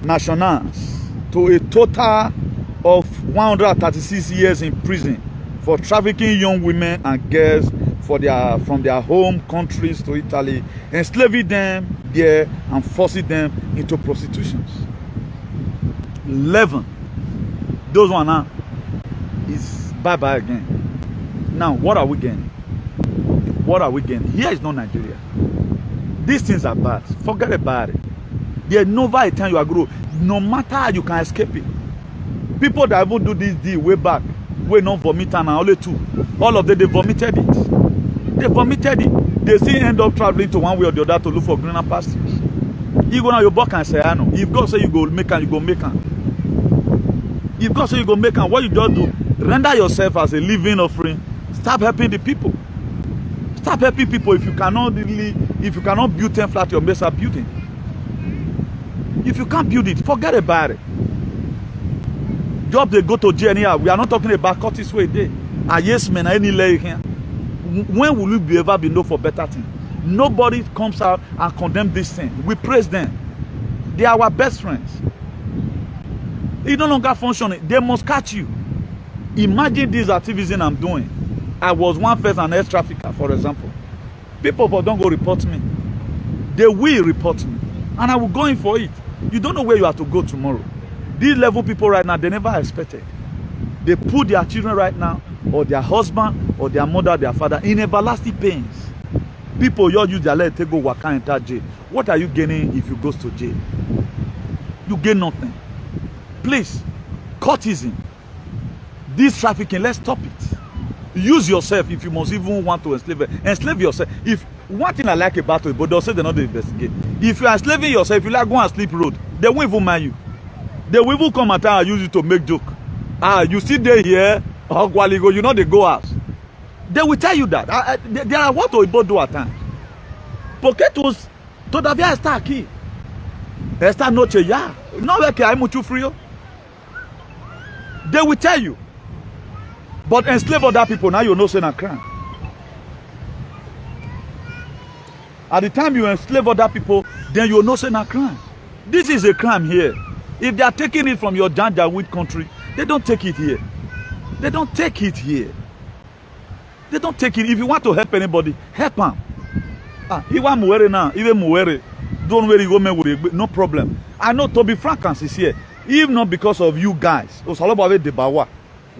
nationals to a total of 136 years in prison for trafficking young women and girls from their home countries to Italy, enslaving them there and forcing them into prostitutions. 11. Those one now is bye-bye again. Now, what are we getting? What are we getting? Here is not Nigeria. These things are bad. Forget about it. There's never a time you are grown. No matter how you can escape it. People that even do this deal way back, we not vomit and only 2. All of them, they vomited it. They vomited it. They still end up traveling to one way or the other to look for greener pastures. You go now, your buck and say, I know. If God say you go make and you go make and. If God say you go make and, what you just do, render yourself as a living offering. Start helping the people. Start helping people. If you cannot build 10 flats, your mates are building. If you can't build it, forget about it. Job they go to jail anyhow. We are not talking about Curtis way day. Yes, man, any lay here. When will we ever be known for better things? Nobody comes out and condemn this thing. We praise them. They are our best friends. It's no longer functioning. They must catch you. Imagine this activism I'm doing. I was one person, an air trafficker, for example. People don't go report me. They will report me. And I will go in for it. You don't know where you have to go tomorrow. These level people right now, they never expected. They put their children right now, or their husband, or their mother, their father, in everlasting pains. People, you use their leg to go work and enter jail. What are you gaining if you go to jail? You gain nothing. Please, courtesan. This trafficking, let's stop it. Use yourself if you must even want to enslave it. Enslave yourself. If one thing I like about it, but they'll say they're not to investigate. If you are enslaving yourself, if you like go and sleep road, they won't even mind you. They will even come at time and use you to make joke. You sit there here, you know they go out. They will tell you that. There are what we both do at times. Poketos, todavia está aqui. Esta noche ya. Não é que há muito frio. They will tell you. But enslave other people, now you know saying a crime. At the time you enslave other people, then you know saying a crime. This is a crime here. If they are taking it from your Janjaweed country, they don't take it here. They don't take it here. They don't take it. If you want to help anybody, help them. Even Muere now, even Muere, don't worry, go with no problem. I know Toby Frankans is here. If not because of you guys, because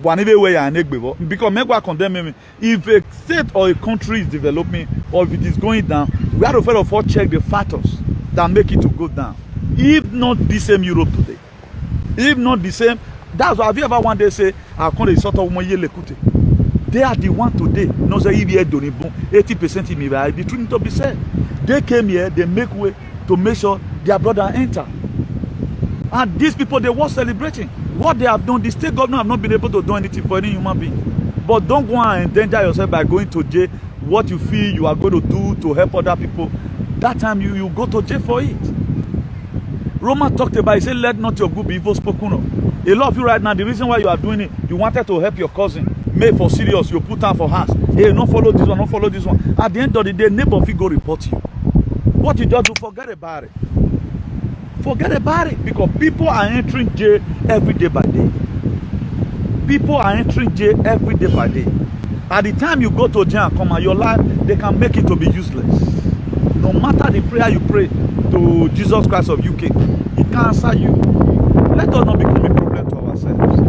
Megwa condemn me. If a state or a country is developing or if it is going down, we have to first of all check the factors that make it to go down. If not the same Europe today, if not the same, that's why have you ever one day say, I can't sort of they are the one today. No say if you 80% in me, the truth to be said. They came here, they make way to make sure their brother enter. And these people, they were celebrating. What they have done, the state government have not been able to do anything for any human being. But don't go and endanger yourself by going to jail. What you feel you are going to do to help other people, that time you go to jail for it. Roman talked about, he said, let not your good be evil spoken of. A lot of you right now, the reason why you are doing it, you wanted to help your cousin. Made for serious, you put down for house. Hey, don't follow this one, don't follow this one. At the end of the day, neighbor will go report you. What you just do, forget about it. Forget about it, because people are entering jail every day by day. People are entering jail every day by day. At the time you go to jail and come out, your life, they can make it to be useless. No matter the prayer you pray to Jesus Christ of UK, He can answer you. Let us not become a problem to ourselves.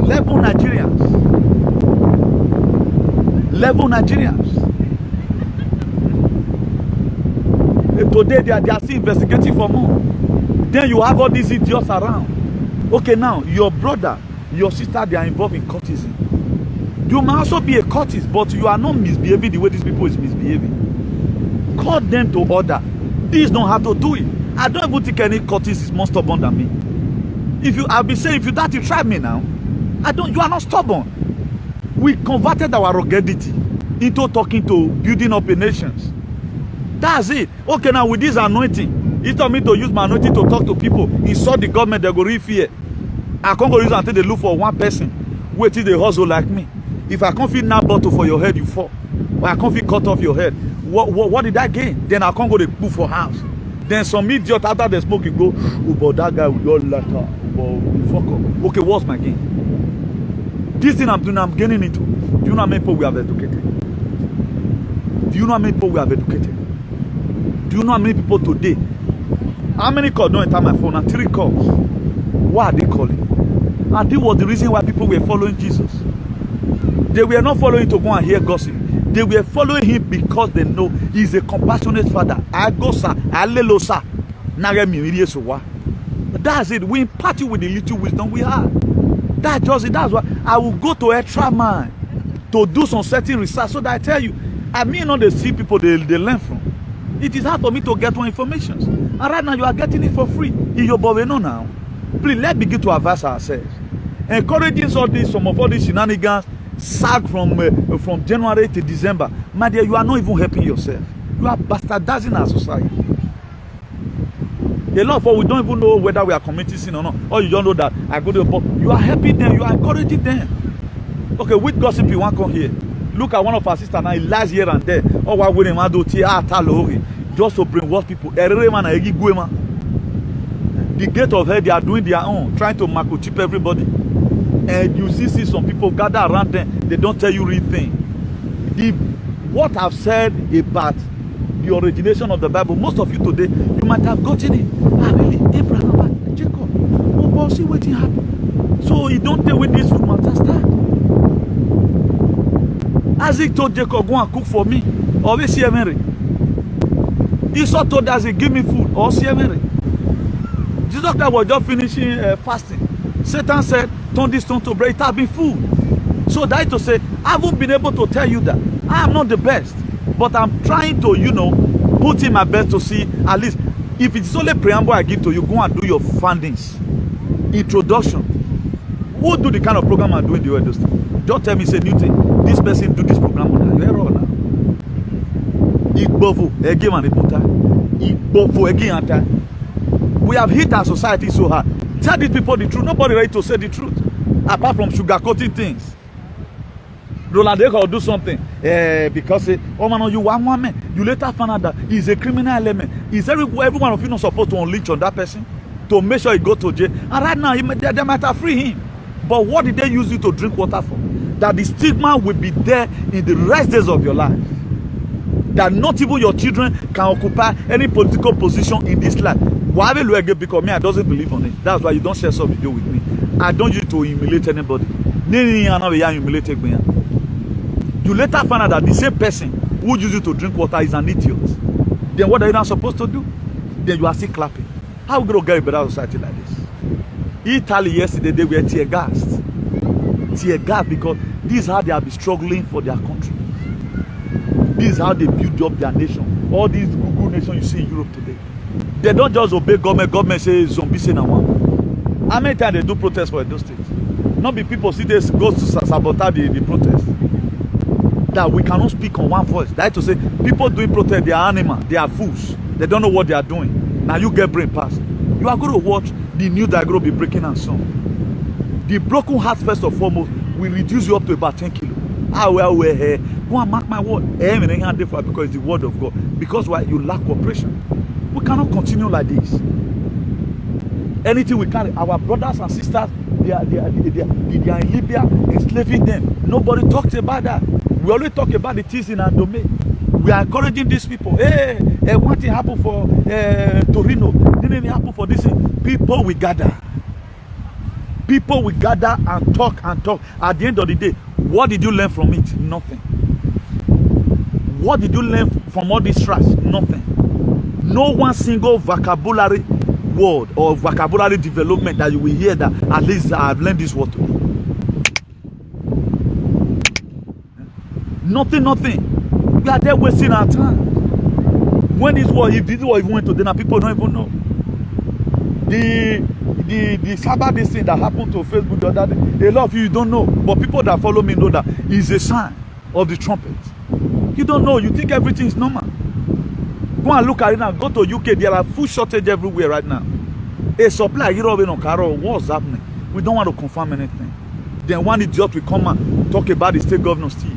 Level Nigerians. Level Nigerians. Today they are still investigating for more. Then you have all these idiots around. Okay, now your brother, your sister, they are involved in courtesan. You might also be a courtesan, but you are not misbehaving the way these people is misbehaving. Call them to order. This is not how to do it. I don't even think any courtesan is more stubborn than me. If you, I'll be saying, if you that you try me now, you are not stubborn. We converted our ruggedity into talking to building up a nation. That's it. Okay, now with this anointing, it's not me to use my anointing to talk to people, insult the government, they go real fear. I can't go use it until they look for one person. Wait till they hustle like me. If I can't fit now bottle for your head, you fall. Or I can't fit cut off your head. What did I gain? Then I can't go to put for house. Then some idiot after the smoke, you go, oh, but that guy will all letter. Fuck up. Okay, what's my gain? This thing I'm doing, I'm gaining into. Do you know how many people we have educated? Do you know how many people we have educated? Do you know how many people today? How many calls don't enter my phone? And 3 calls. What are they calling? And this was the reason why people were following Jesus. They were not following to go and hear gossip. They were following him because they know he's a compassionate father. Agosa, alelosa, naremi. That's it. We impart you with the little wisdom we have. That's just it. That's why I will go to extra mile to do some certain research so that I tell you, I mean, not the see people they learn from. It is hard for me to get more information. And right now you are getting it for free. In your boveno now. Please, let's begin to advance ourselves. Encouraging all this, some of all these shenanigans, sag from January to December. My dear, you are not even helping yourself. You are bastardizing our society. A lot of us, we don't even know whether we are committing sin or not. Or you don't know that I go to the pub. You are helping them, you are encouraging them. Okay, with gossip you want to come here. Look at one of our sisters now, he lies here and there. Oh, why wouldn't I do just to brainwash people? The gate of hell, they are doing their own, trying to microchip everybody. And you see some people gather around them, they don't tell you real thing. What I've said about the origination of the Bible, most of you today, you might have gotten it. Ah, really? Abraham, Jacob. Oh, but see what happened. So you don't tell with this food matter start. Isaac told Jacob, go and cook for me. Or we see Mary. Esau told Isaac, give me food. Or see Mary. Jesus Christ was just finishing fasting. Satan said, turn this stone to bread. It has been food. So that is to say, I haven't been able to tell you that. I am not the best. But I'm trying to, put in my best to see, at least, if it's only preamble I give to you, go and do your findings. Introduction. Who do the kind of program I'm doing the way those things? Just tell me, say, Newton, this person do this program. You're all now. We have hit our society so hard. Tell these people the truth. Nobody ready to say the truth. Apart from sugarcoating things. Roland Eko will do something because oh man, you one woman. You later find out that he's a criminal element. Is every one of you not supposed to unleash on that person to make sure he go to jail? And right now they might have free him. But what did they use you to drink water for? That the stigma will be there in the rest days of your life. That not even your children can occupy any political position in this life. Why will you get? Because me, I doesn't believe on it. That's why you don't share some video with me. I don't use it to humiliate anybody. You later find out that the same person who used you to drink water is an idiot. Then what are you not supposed to do? Then you are still clapping. How are we going to get a better society like this? Italy yesterday, they were tear gassed. Tear gas because this is how they have been struggling for their country. This is how they build up their nation. All these Google nations you see in Europe today. They don't just obey government. Government says zombie say now one. How many times they do protest for Edo State? Not be people see this go to sabotage the protest. That we cannot speak on one voice. That is to say, people doing protest, they are animal, they are fools. They don't know what they are doing. Now you get brain pass. You are going to watch the news that are going to be breaking and so. The broken heart, first and foremost, will reduce you up to about 10 kilos. Go and mark my word. Because it's the word of God. Because why? You lack cooperation. We cannot continue like this. Anything we can, our brothers and sisters, they are in Libya, enslaving them. Nobody talks about that. We always talk about the things in our domain. We are encouraging these people. Hey, one thing happened for Torino. Didn't happen for this thing. People will gather. People will gather and talk and talk. At the end of the day, what did you learn from it? Nothing. What did you learn from all this trash? Nothing. No one single vocabulary word or vocabulary development that you will hear that at least I've learned this word. Nothing. We are there wasting our time. When this war, if this war even went to dinner, people don't even know. The Sabbath this thing that happened to Facebook the other day, a lot of you don't know, but people that follow me know that it's a sign of the trumpet. You don't know, you think everything is normal. Go and look at it now. Go to UK, there are food shortage everywhere right now. A supply, you know, what's happening? We don't want to confirm anything. Then one idiot will come and talk about the state governor still.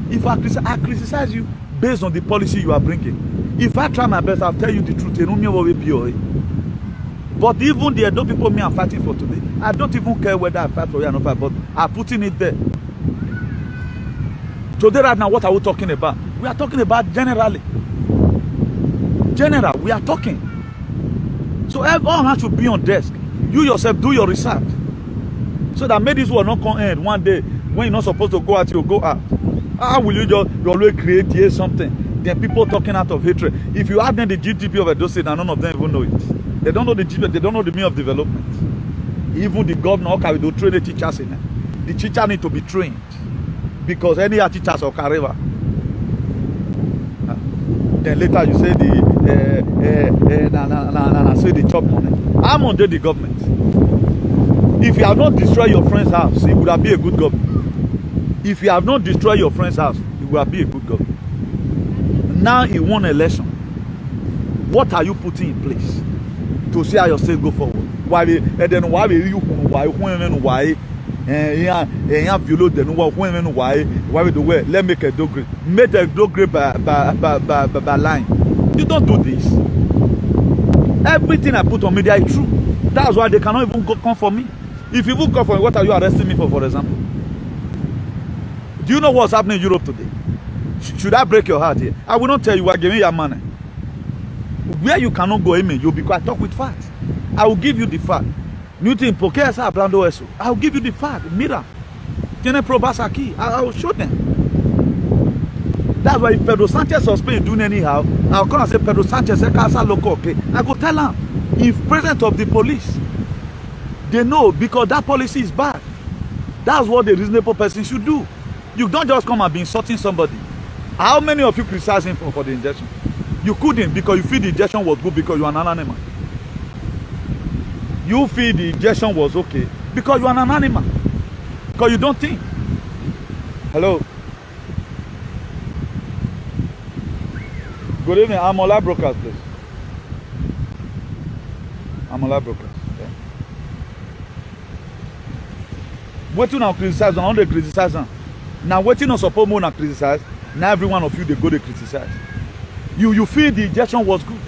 If I criticize you based on the policy you are bringing, if I try my best, I'll tell you the truth. But even the Edo people me are fighting for today, I don't even care whether I fight for you or not fight, but I'm putting it there. Today right now, what are we talking about? We are talking about generally. General, we are talking. So all hands should be on desk. You yourself do your research. So that maybe this will not come end one day when you're not supposed to go out, you go out. How will you just always create something? Then people talking out of hatred. If you add them the GDP of Edo State, and none of them even know it. They don't know the GDP, they don't know the meaning of development. Even the governor, okay, we don't train the teachers in it. The teacher need to be trained. Because any teachers of Kareva. Then later you say say the chop money. I'm under the government. If you have not destroyed your friend's house, it would have been a good government. If you have not destroyed your friend's house, it would have been a good government. Now you won election. What are you putting in place to see how your state go forward? Why you let's make a dograde. Make a dograde by line. You don't do this. Everything I put on media is true. That's why they cannot even come for me. If you even come for me, what are you arresting me for example? Do you know what's happening in Europe today? Should I break your heart here? I will not tell you what, give me your money. Where you cannot go, amen, you'll be quiet. Talk with facts. I will give you the fact. Newton Pokesa Blando Eso. I will give you the fact. Mira. I will show them. That's why if Pedro Sanchez or Spain doing anyhow, I'll come and say Pedro Sanchez local, okay. I go tell him, if president of the police, they know because that policy is bad. That's what the reasonable person should do. You don't just come and be insulting somebody. How many of you criticize him for the injection? You couldn't because you feel the injection was good because you are an animal. You feel the injection was okay because you are an animal. Because you don't think. Hello. Good evening. I'm Ola Brokers, please. I'm Ola Brokers. Yeah. What you now criticize? I don't criticize them. Now what you not supposed to criticize? Now every one of you they go to criticize. You feel the injection was good.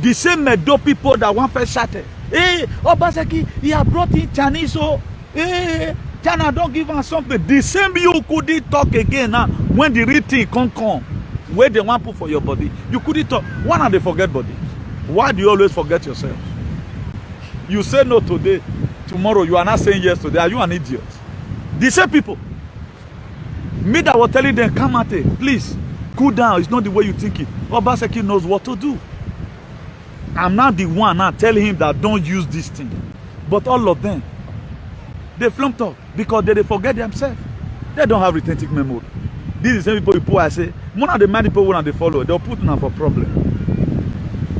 The same Medo people that one first shouted, hey, Obaseki, he have brought in Chinese, so hey, China don't give us something. The same you couldn't talk again now when the real thing can't come. Where they want to put for your body, you couldn't talk. Why not they forget body? Why do you always forget yourself? You say no today, tomorrow you are not saying yes today. Are you an idiot? The same people. Me that was telling them, come at it, please, cool down. It's not the way you think it. Obaseki knows what to do. I'm not the one now telling him that don't use this thing. But all of them, they flunked up because they forget themselves. They don't have retentive memory. These are the same people who I say, one of the many people when they follow, they'll put them for problem.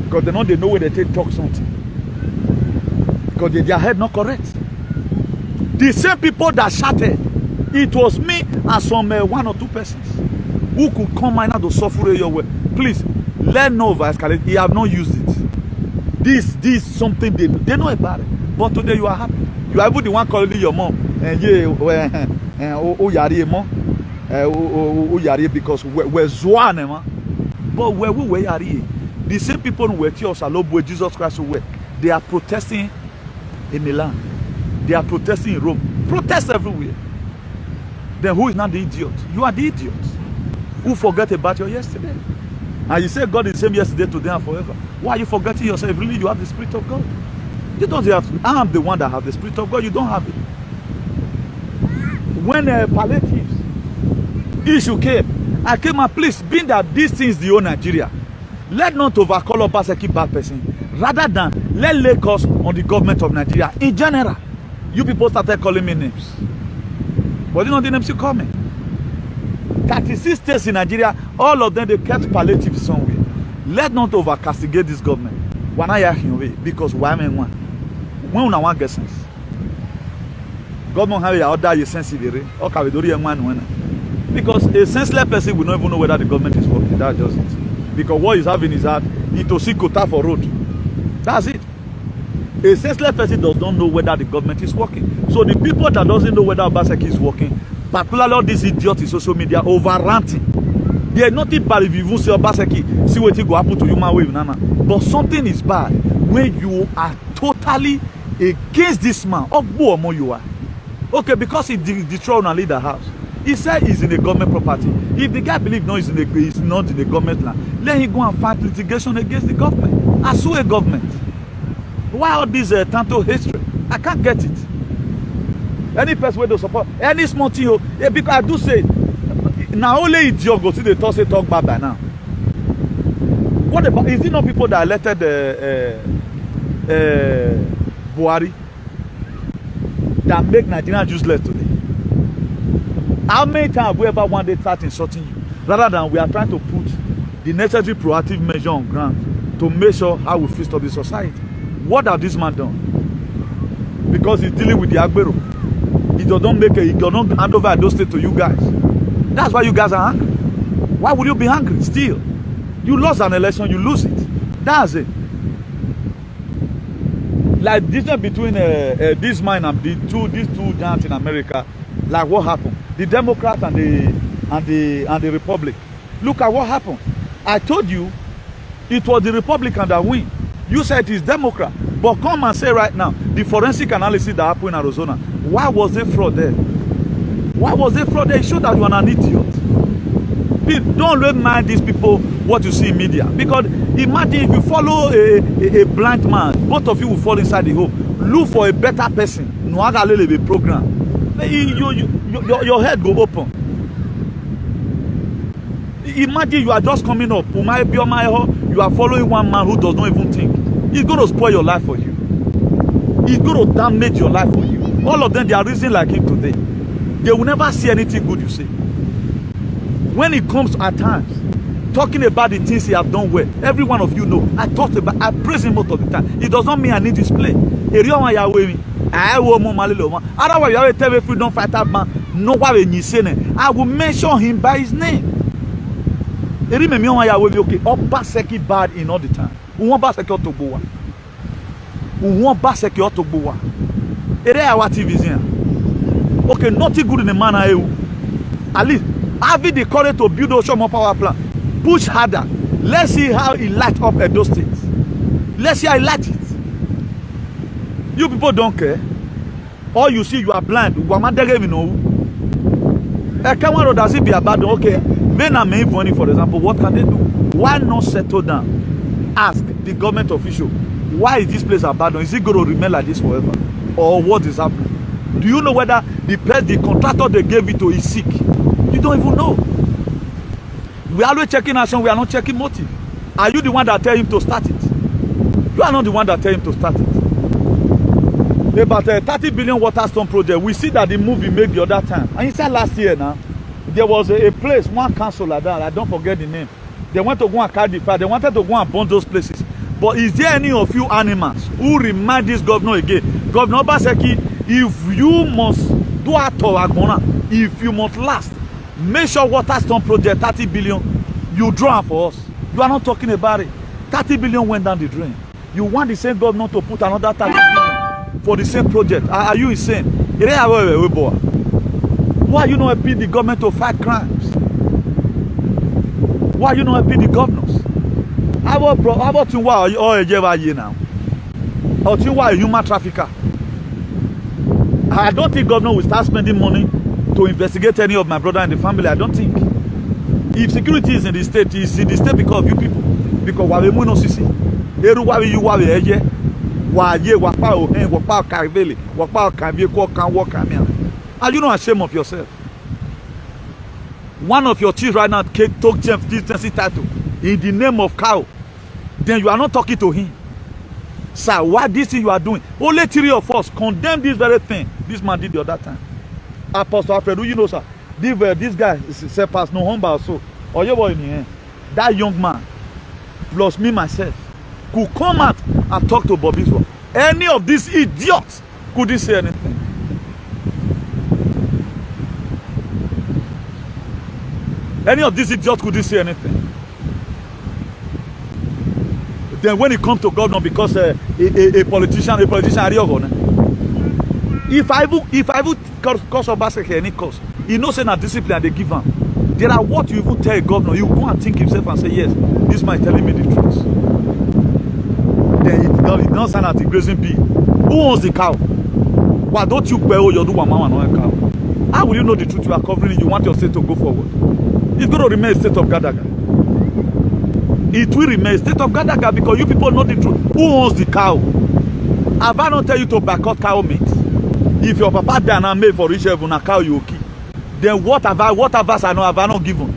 Because they know where they take talk something. Because because their head not correct. The same people that shouted, it was me and some 1 or 2 persons who could come and to suffer your way. Please, let no over escalate. He have not used it. This something they know about it. But today you are happy. You are even the one calling your mom. And because we're Zwane, but where we were the same people who were where Jesus Christ were, they are protesting in Milan. They are protesting in Rome. Protest everywhere. Then who is not the idiot? You are the idiot who forget about your yesterday. And you say God is the same yesterday, today, and forever. Why are you forgetting yourself? Really, you have the Spirit of God. You don't have. I'm the one that have the Spirit of God. You don't have it. When palliatives issue came, I came and please, being that these things the whole Nigeria, let not overcall Obaseki bad person, rather than let Lagos on the government of Nigeria in general. You people started calling me names, but you know the names you call me. 36 states in Nigeria, all of them they kept palliative somewhere. Let not over castigate this government. When I hear because why men one? When una want get sense, government have your order sensitive. Okay, we do one. Because a senseless person will not even know whether the government is working. That's just it. Because what he's having is that he to see quota for road. That's it. A senseless person does not know whether the government is working. So the people that doesn't know whether Obaseki is working, particularly all these idiots in social media, over ranting. They are not bad if you even say Obaseki, see what will go happen to human wave, nana. But something is bad when you are totally against this man. Or you are. Okay, because he destroyed and lead the house. He said he's in a government property. If the guy believes no, he's not in the government land, let him go and fight litigation against the government. I sue a government. Why all this tanto history? I can't get it. Any person where they support any small thing, because I do say now only idiot go to the talk bad by now. What about, is it not people that elected Buhari that make Nigeria useless today? How many times have we ever one day start insulting you, rather than we are trying to put the necessary proactive measure on ground to make sure how we fix up the society? What has this man done? Because he's dealing with the Agbero. He doesn't hand over those states to you guys. That's why you guys are angry. Why would you be angry still? You lost an election, you lose it. That's it. Like difference between this man and these two giants in America, like what happened? The Democrats and the Republic. Look at what happened. I told you it was the Republican that win. You said it is Democrat. But come and say right now, the forensic analysis that happened in Arizona, why was there fraud there? Why was there fraud there? It showed that you are an idiot. Don't really mind these people what you see in media. Because imagine if you follow a blind man, both of you will fall inside the hole. Look for a better person. No other program. Your head go open. Imagine you are just coming up. You are following one man who does not even think. He's going to spoil your life for you. He's going to damage your life for you. All of them, they are reasoning like him today. They will never see anything good you say. When it comes at times, talking about the things he has done well, every one of you know. I praise him most of the time. It does not mean I need display. I will tell you freedom fighter man. No one I will mention him by his name. Okay, Obaseki bad in all the time. Obaseki Otogbowa. Obaseki Otogbowa. Our TV. Okay, nothing good in the man. At least having the courage to build Ocean power plant. Push harder. Let's see how he light up Edo State. Let's see how he light it. You people don't care. All you see, you are blind. Does it be about okay? When I'm making money, for example, what can they do? Why not settle down? Ask the government official, why is this place abandoned? Is it going to remain like this forever? Or what is happening? Do you know whether the contractor they gave it to is sick? You don't even know. We are always checking action, we are not checking motive. Are you the one that tell him to start it? You are not the one that tell him to start it. About a 30 billion Waterstone project, we see that the movie made the other time. And inside last year now, there was a place, one council like that, I don't forget the name. They went to go and carry the fire. They wanted to go and burn those places. But is there any of you animals who remind this governor again? Governor Obaseki, if you must do at all, if you must last, make sure Waterstone project 30 billion, you draw for us. You are not talking about it. 30 billion went down the drain. You want the same governor to put another 30 billion for the same project. Are you insane? Why are you not helping the government to fight crimes? Why are you not helping the governors? How about you why now? Or you why a human trafficker? I don't think governor will start spending money to investigate any of my brother and the family. I don't think. If security is in the state, it's in the state because of you people. Because why we no see. Why you why eje? Why ye wapa ohen wapa karveli wapa kanvie ko kan work amia. Are you not ashamed of yourself? One of your chiefs right now took chieftaincy title in the name of cow. Then you are not talking to him. Sir, what this thing you are doing? Only 3 of us condemn this very thing this man did the other time. Apostle Alfred, you know, sir, this guy is a pass no humble also. Or you boy in here, that young man plus me myself could come out and talk to Bobby Israel. Any of these idiots couldn't say anything. Any of these idiots couldn't say anything. Then when it comes to governor, because a politician, if I would cause Obaseki any cause, he knows that discipline they give him. There are what you even tell a governor, you go and think himself and say, yes, this man is telling me the truth. Then it don't sound at the grazing bee. Who owns the cow? Why don't you pay your do one man on a cow? How will you know the truth you are covering? You want your state to go forward. It's going to remain a state of Gadaga. It will remain a state of Gadaga because you people know the truth. Who owns the cow? Have I not tell you to boycott cow meat? If your papa die and made for rich heaven a cow you okay, then what have I not given?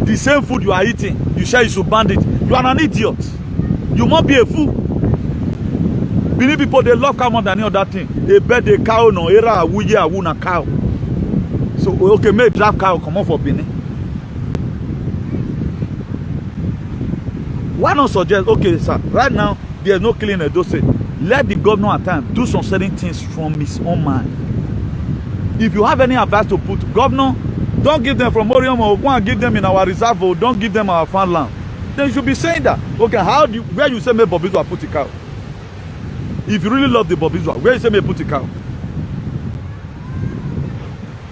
The same food you are eating, you say you should ban it. You are an idiot. You must be a fool. Many people they love cow more than any other thing. They bet the cow no era wuye awuna cow. So okay, make drop cow come on for Benin. Why not suggest, okay, sir, right now, there's no killing a dose. Let the governor at times do some certain things from his own mind. If you have any advice to put, governor, don't give them from Orion or go and give them in our reserve or don't give them our farmland. Then you should be saying that, okay, where you say me Bobby Israel put a cow? If you really love the Bobby Israel, where you say me put a cow?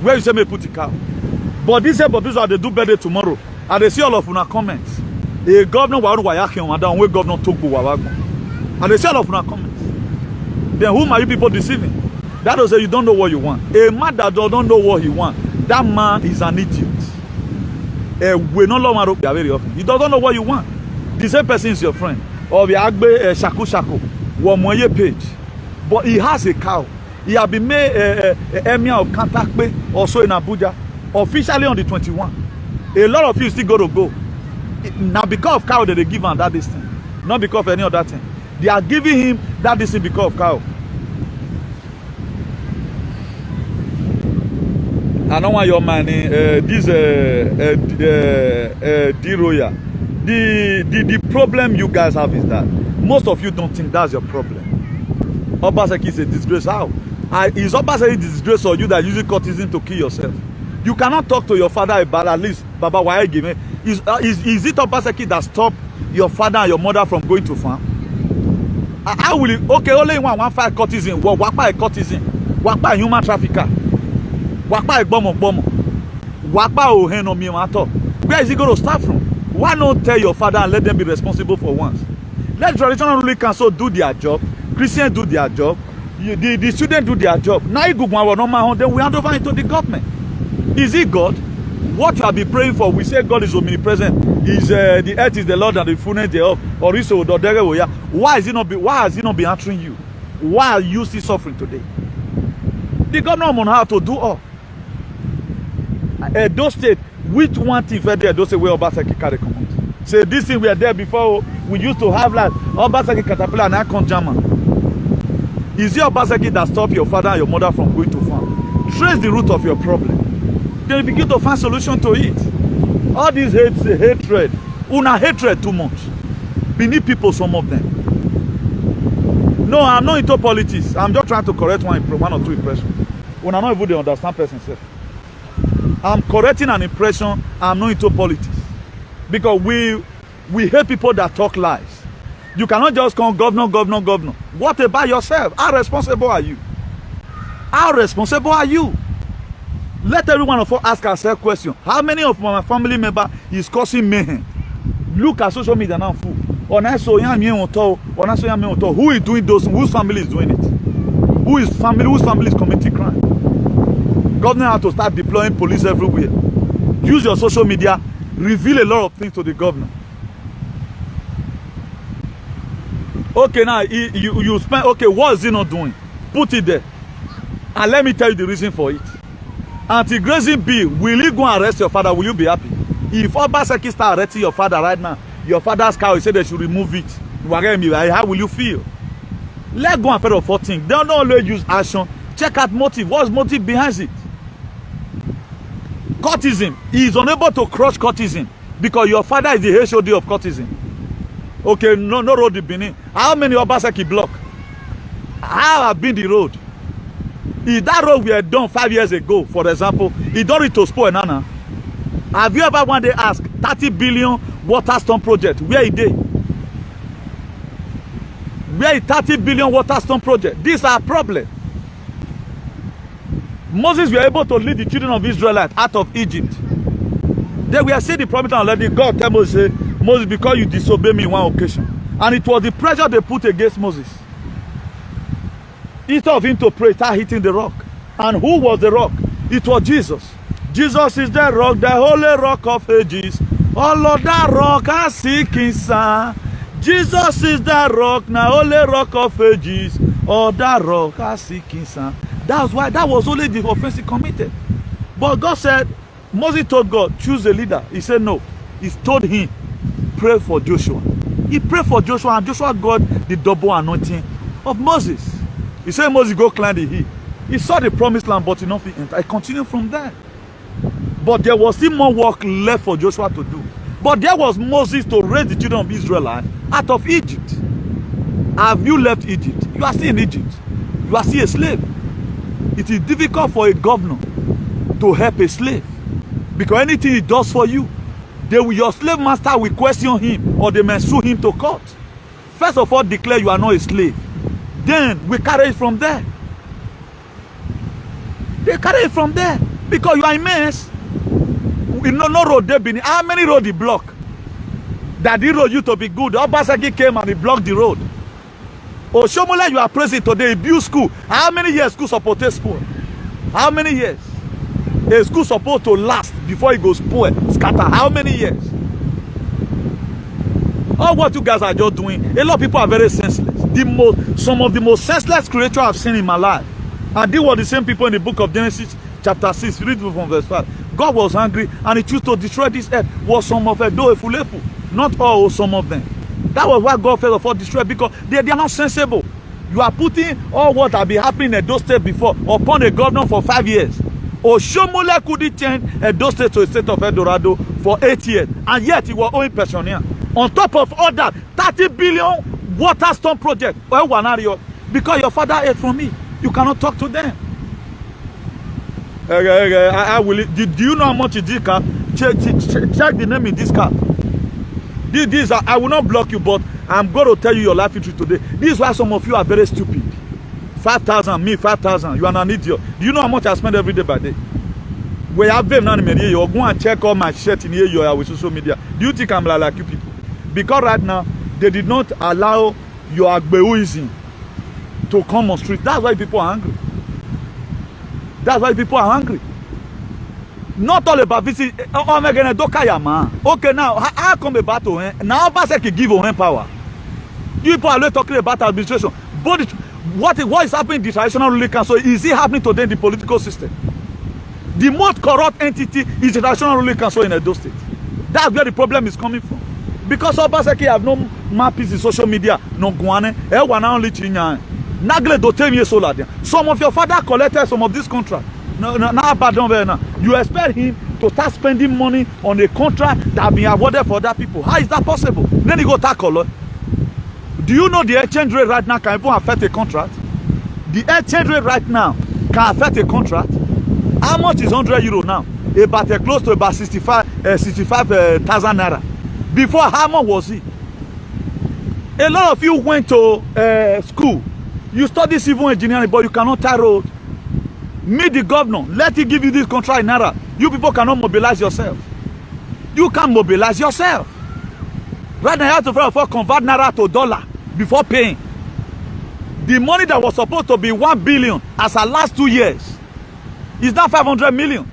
Where you say me put a cow? But this say Bobby Israel, they do better tomorrow. And they see all of una comments. A governor wa yake madam we governor Togbo wawago. And they say all of una comments. Then whom are you people deceiving? That will say you don't know what you want. A man that don't know what he wants, that man is an idiot. We no longer very often. You don't know what you want. The same person is your friend. Or we agbe shaku womoye page. But he has a cow. He has been made emir of Kantakbe also in Abuja officially on the 21. A lot of you still go. Now because of cow that they give him that this thing, not because of any other thing. They are giving him that this thing because of cow. I don't want your money. This D-Roya. The problem you guys have is that most of you don't think that's your problem. Obaseki is a disgrace. How? Is Obaseki disgrace or you that using courtesan to kill yourself? You cannot talk to your father about at least Baba why give me. Is it Obaseki that stopped your father and your mother from going to farm? How will you? Okay, only one fight courtesan. Wapa a courtesan. Wapa a human trafficker. Wapa a bomb. Wapa ohen no me matter. Where is he going to start from? Why not tell your father and let them be responsible for once? Let traditional ruling council do their job. Christians do their job. The students do their job. Now then we hand over into the government. Is it God? What you have been praying for, we say God is omnipresent. Is the earth is the Lord and the fullness thereof. Why has he not been answering you? Why are you still suffering today? The government will have to do all. Those states, which one thing there? Those say where Obaseki carry come out. Say this thing we are there before. We used to have like Obaseki caterpillar and Icon German. Is it Obaseki that stopped your father and your mother from going to farm? Trace the root of your problem. Then you begin to find solution to it. All this hatred, una hatred too much. Benin people, some of them. No, I'm not into politics. I'm just trying to correct one or two impressions. When I don't even understand person self. I'm correcting an impression. I'm not into politics. Because we hate people that talk lies. You cannot just come governor. What about yourself? How responsible are you? How responsible are you? Let every one of us ask ourselves a question. How many of my family members is causing mayhem? Look at social media now, fool. Who is doing those? Whose family is doing it? Whose family is committing crime? Government has to start deploying police everywhere. Use your social media, reveal a lot of things to the governor. Okay, now you spend, okay, what is he not doing? Put it there. And let me tell you the reason for it. Anti-grazing bill, will you go and arrest your father? Will you be happy? If Obaseki start arresting your father right now, your father's cow, he said they should remove it. How will you feel? Let go and pay for things. Don't always use action. Check out motive. What's motive behind it? Courtism. He is unable to crush courtism because your father is the HOD of courtism. Okay, no road in Benin. How many Obaseki block? How have been the road? If that road were done 5 years ago, for example, it don't need to spoil Nana. Have you ever one day asked 30 billion water storm project? Where is it? Where is 30 billion water storm project? These are problems. Moses were able to lead the children of Israel out of Egypt. They were seeing the promise already. God tell Moses, Moses, because you disobeyed me in one occasion. And it was the pressure they put against Moses. Instead of him to pray, start hitting the rock. And who was the rock? It was Jesus. Jesus is the rock, the holy rock of ages. All of that rock are seeking, son. Jesus is the rock, the holy rock of ages. All that rock are seeking, son. That's why that was only the offense he committed. But God said, Moses told God, choose a leader. He said no. He told him, pray for Joshua. He prayed for Joshua, and Joshua got the double anointing of Moses. He said, Moses, go climb the hill. He saw the promised land, but he not enter. I continued from there. But there was still more work left for Joshua to do. But there was Moses to raise the children of Israel out of Egypt. Have you left Egypt? You are still in Egypt. You are still a slave. It is difficult for a governor to help a slave. Because anything he does for you, your slave master will question him, or they may sue him to court. First of all, declare you are not a slave. Then we carry it from there. They carry it from there. Because you are immense. No road there been. How many road he block? That the road used to be good. Obaseki came and he blocked the road. Oshomole, you are praising today. He built school. How many years school supposed to spoil? How many years? A school supposed to last before it goes spoil, scatter. How many years? All what you guys are just doing, a lot of people are very senseless. Some of the most senseless creatures I've seen in my life. And they were the same people in the book of Genesis chapter 6, read from verse 5. God was angry and he chose to destroy this earth. Was some of them, though a fulefu. Not all, some of them. That was why God first of all destroyed, because they are not sensible. You are putting all what have been happening in Edo State before upon a governor for 5 years. Oshomole couldn't change Edo State to a state of Eldorado for 8 years. And yet he was owing pensioner. On top of all that, 30 billion water storm project. Because your father ate from me. You cannot talk to them. I will. Do you know how much is this car? Check the name in this car. I will not block you, but I'm going to tell you your life history today. This is why some of you are very stupid. 5,000, me 5,000. You are an idiot. Do you know how much I spend every day by day? Where I have them now, you go and check all my shit in here with social media. Do you think I'm like you people? Because right now they did not allow your Agbeoism to come on street. That's why people are angry. That's why people are angry. Not all about visit. Okay, now how come about to now Obaseki give him power? You people are talking about administration. But what is happening in the traditional ruling council? Is it happening today in the political system? The most corrupt entity is the traditional ruling council in Edo State. That's where the problem is coming from. Because Obaseki have no mappies in social media, no guane, only chinya. Nagle do tell me so like some of your father collected some of this contract. You expect him to start spending money on a contract that has been awarded for other people. How is that possible? Then he go tackle. Do you know the exchange rate right now can even affect a contract? The exchange rate right now can affect a contract. How much is 100 euro now? About close to about 65,000 naira. Before, how much was it? A lot of you went to school. You study civil engineering, but you cannot tie road. Meet the governor. Let him give you this contract in naira. You people cannot mobilize yourself. You can mobilize yourself. Right now, you have to convert naira to dollar before paying. The money that was supposed to be 1 billion as our last 2 years is now 500 million.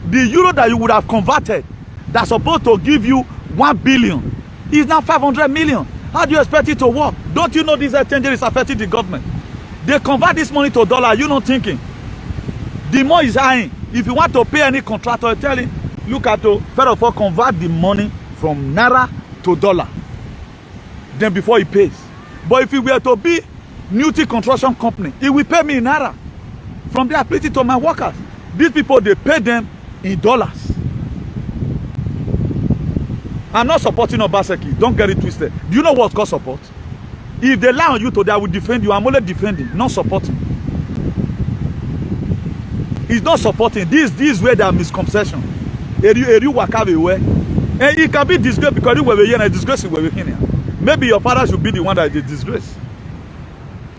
The euro that you would have converted that's supposed to give you 1 billion is now 500 million. How do you expect it to work? Don't you know this exchange is affecting the government? They convert this money to dollar. You're not thinking. The more is high. If you want to pay any contractor, tell him, look at to first of all convert the money from naira to dollar. Then before he pays. But if he were to be Newton Construction Company, he will pay me in naira. From there, I split it to my workers. These people, they pay them in dollars. I'm not supporting Obaseki. Don't get it twisted. Do you know what's called support? If they lie on you today, I will defend you. I'm only defending, not supporting. It's not supporting. This is where there are misconceptions. And it can be disgraced because you were here and disgrace you were here. Maybe your father should be the one that is disgraced.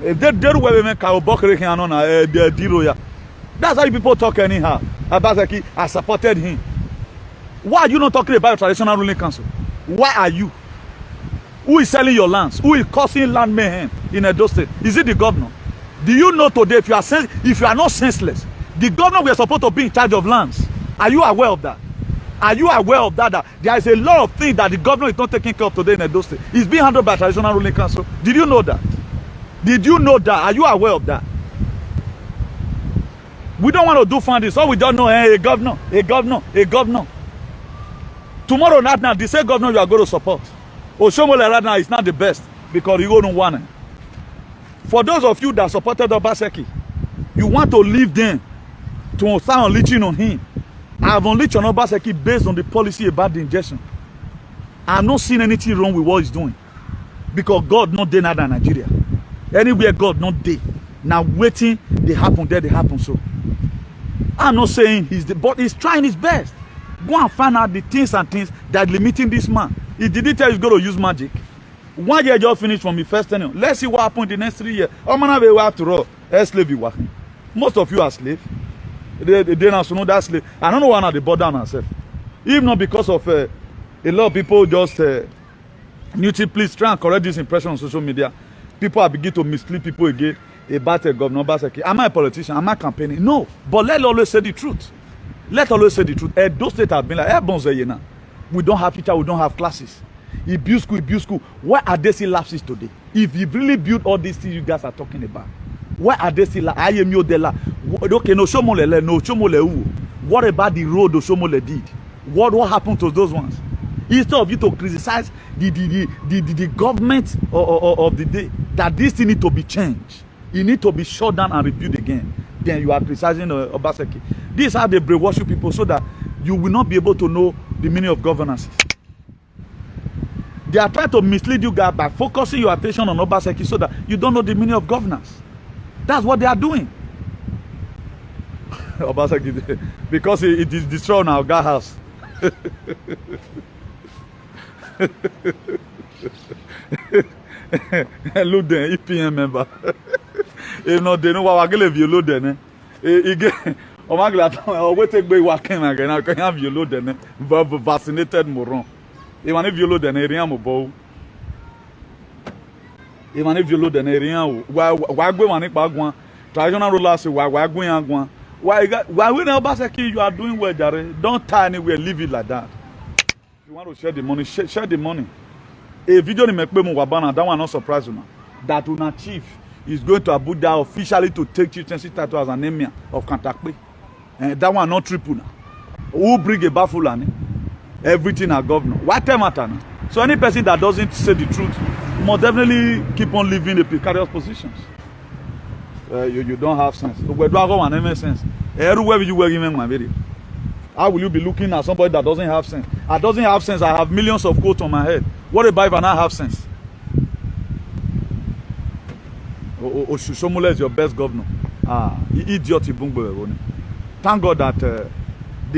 If they do that's how people talk anyhow. Obaseki, I supported him. Why are you not talking about the traditional ruling council? Why are you? Who is selling your lands? Who is causing land mayhem in Edo State? Is it the governor? Do you know today if you are not senseless, the governor we are supposed to be in charge of lands? Are you aware of that? Are you aware of that? That there is a lot of things that the governor is not taking care of today in Edo State. It's being handled by traditional ruling council. Did you know that? Did you know that? Are you aware of that? We don't want to do funding, so we don't know a governor. Tomorrow night now, the same governor you are going to support. Oshomole right now is not the best because you don't want it. For those of you that supported Obaseki, you want to leave them to start unleashing on him. I have unleashed on Obaseki based on the policy about the injection. I'm not seeing anything wrong with what he's doing. Because God not there now than Nigeria. Anywhere God not there. Now waiting, they happen there, they happen so. I'm not saying but he's trying his best. Go and find out the things and things that are limiting this man. He didn't tell he's going to use magic. 1 year just finished from his first tenure. Let's see what happened in the next 3 years. After all, slave you working. Most of you are slaves. They don't know that slave. I don't know why not they bought down ourselves. If not because of a lot of people just Newton, please try and correct this impression on social media. People are beginning to mislead people again about Governor Obaseki. Am I a politician? Am I campaigning? No. But let's always say the truth. Let's always say the truth. Those states have been like, we don't have teachers, we don't have classes. He built school. Why are they still lapses today? If you really build all these things you guys are talking about, why are they still I am your dela? Okay, no Shomole, no Shomole. What about the road Oshomole did? What happened to those ones? Instead of you to criticize the government of the day, that this thing need to be changed. It need to be shut down and rebuilt again. Then you are criticizing Obaseki. This is how they brainwash people so that you will not be able to know the meaning of governance. They are trying to mislead you guys by focusing your attention on Obaseki so that you don't know the meaning of governance. That's what they are doing. Obaseki, because it is destroying our God house. Look there, EPM member. If not, they know what I'm going to load then. Again, I'm going to take away what came again. I can have you load then. Vaccinated moron. Even if you load then, area mo. Even if you load then, area why go and make traditional rulers say why go and why we know Obaseki you are doing well, Jare. Don't tie anywhere, leave it like that. If you want to share the money, share the money. A video ni mekpe mu wabana, that one not surprise you now. That Una chief is going to Abuja officially to take chieftaincy title as an emir of Kantakpe. And that one not triple now. Who bring a Bafulani? Everything a governor. What time matter now? So any person that doesn't say the truth must definitely keep on living in precarious positions. You don't have sense. We don't have sense. Everywhere you work in my video. How will you be looking at somebody that doesn't have sense? I doesn't have sense. I have millions of quotes on my head. What about if I not have sense? Oshoshomole is your best governor. Idiot. Thank God that the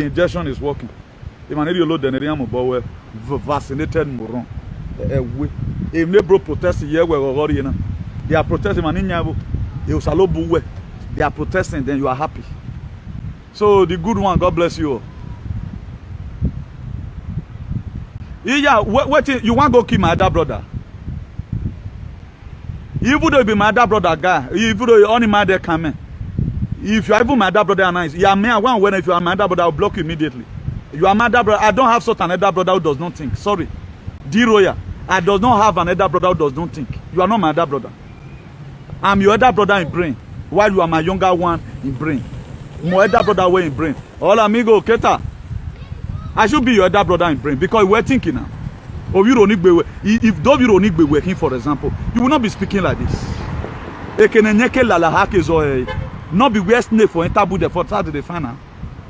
injection is working. Vaccinated moron. If they protest here, they are protesting. They are protesting. Then you are happy. So the good one, God bless you. Yeah, what you want to go kill my other brother? Even though you be my other brother guy, even though you only my other coming. If you are even my other brother, nice. You are me. When if you are my other brother, I'll block you immediately. You are my other brother. I don't have such an elder brother who does not think. Sorry, D-Roya. I does not have an elder brother who does not think. You are not my elder brother. I'm your elder brother in brain, while you are my younger one in brain. My elder brother way in brain. All amigo, Keta. I should be your elder brother in brain because we're thinking now. Oh, you don't need be. If those you don't need be working, for example, you will not be speaking like this. Not be where snake for interview the for the final.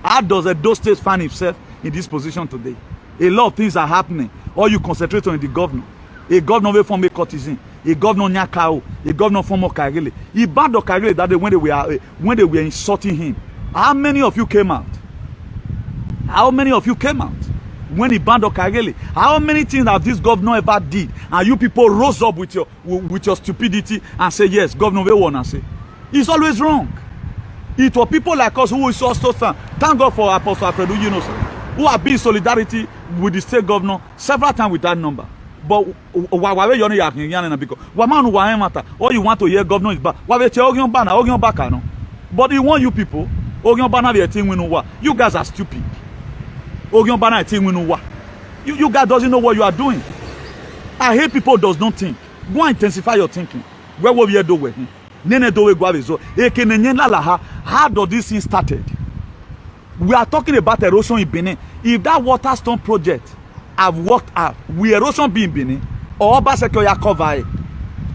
How does a those states find himself in this position today? A lot of things are happening. All you concentrate on the governor. A governor will form a courtesan. A governor Nyakao. A governor from Okagele. He banned Okagele that day when they were insulting him. How many of you came out? How many of you came out when he banned Okagele? How many things have this governor ever did? And you people rose up with your stupidity and say, yes, governor will want to say. It's always wrong. It was people like us who is also stand. Thank God for Apostle Alfredo, who have been in solidarity with the state governor several times with that number. But why you not because all you want to hear governor is back. But he want you people. You guys are stupid. You guys doesn't know what you are doing. I hate people does not think. Go and intensify your thinking. Where will you do with him? How does this thing started? We are talking about erosion in Benin. If that water stone project have worked out, will erosion be in Benin? Or Obaseki cover it?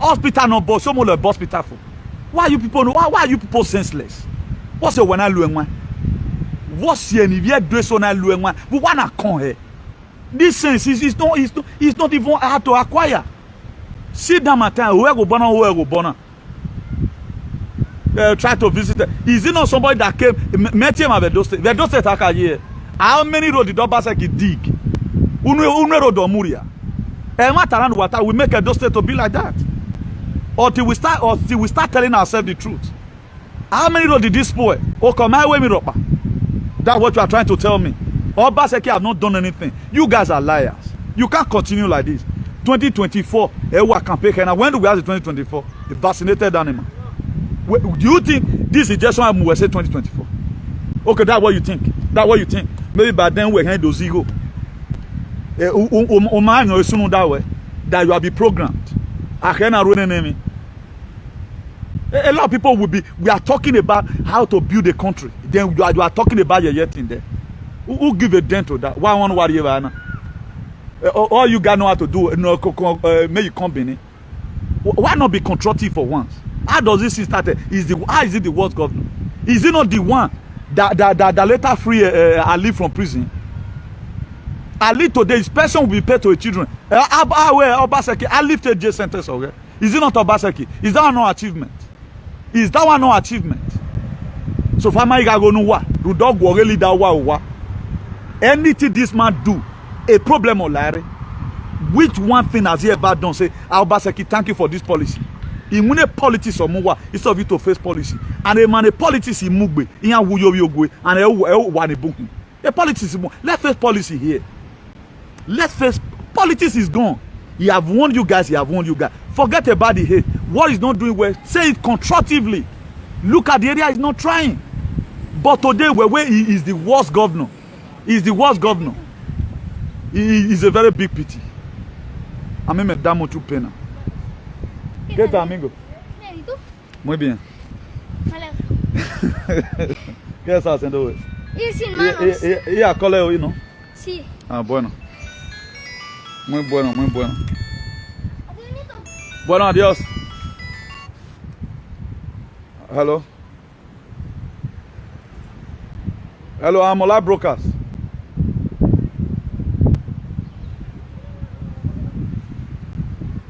Hospital no boss, some of the hospital for. Why you people senseless? What's your when I do one? What's your nivea dress on I do one? We wanna come here. This sense is not even hard to acquire. Sit down my time, whoever go born. Try to visit them. Is it not somebody that came met him at Vedo State? Vedo State here. How many road did Obaseki dig? Unwe road or Muria? And what around water we make Vedo State to be like that? Until we start telling ourselves the truth. How many road did this spoil? Oh, come my way, Miropa. That's what you are trying to tell me. Obaseki have not done anything. You guys are liars. You can't continue like this. 2024, campaign. When do we have the 2024? The vaccinated animal. Do you think this is just one we say 2024? Okay, that's what you think. That's what you think. Maybe by then we're going to zero. That you will be programmed. A lot of people will be. We are talking about how to build a country. Then you are talking about your yet in there. Who give a dent to that? Why one worry about all you guys know how to do? No, make you combine. Why not be constructive for once? How does this start? How is it the worst governor? Is it not the one that later free Ali from prison? Ali today, his person will be paid to his children. Obaseki, I lifted J sentence. Okay? Is it not Obaseki? Is that no achievement? Is that one no achievement? So Fama Igago no wa, Rudog really da wa. Anything this man do, a problem or Larry. Which one thing has he ever done? Say, Obaseki, thank you for this policy. In when politics or more, instead of you to face policy, and a man politics in Mugbe, in a Wuyo and a one book. A politics, let's face policy here. Let's face politics is gone. He have warned you guys. Forget about the hate. What is not doing well, say it constructively. Look at the area is not trying. But today, where he is the worst governor. He is the worst governor. He is a very big pity. I mean, damo tu pena. ¿Qué tal, amigo?
Bien, ¿y tú?
Muy bien.
Me alegro.
¿Qué estás haciendo hoy?
Y sin manos.
¿Y a cole hoy, no?
Sí.
Ah, bueno. Muy bueno, muy bueno. Bueno, adiós. Hello. Hello, I'm Ola Brokers.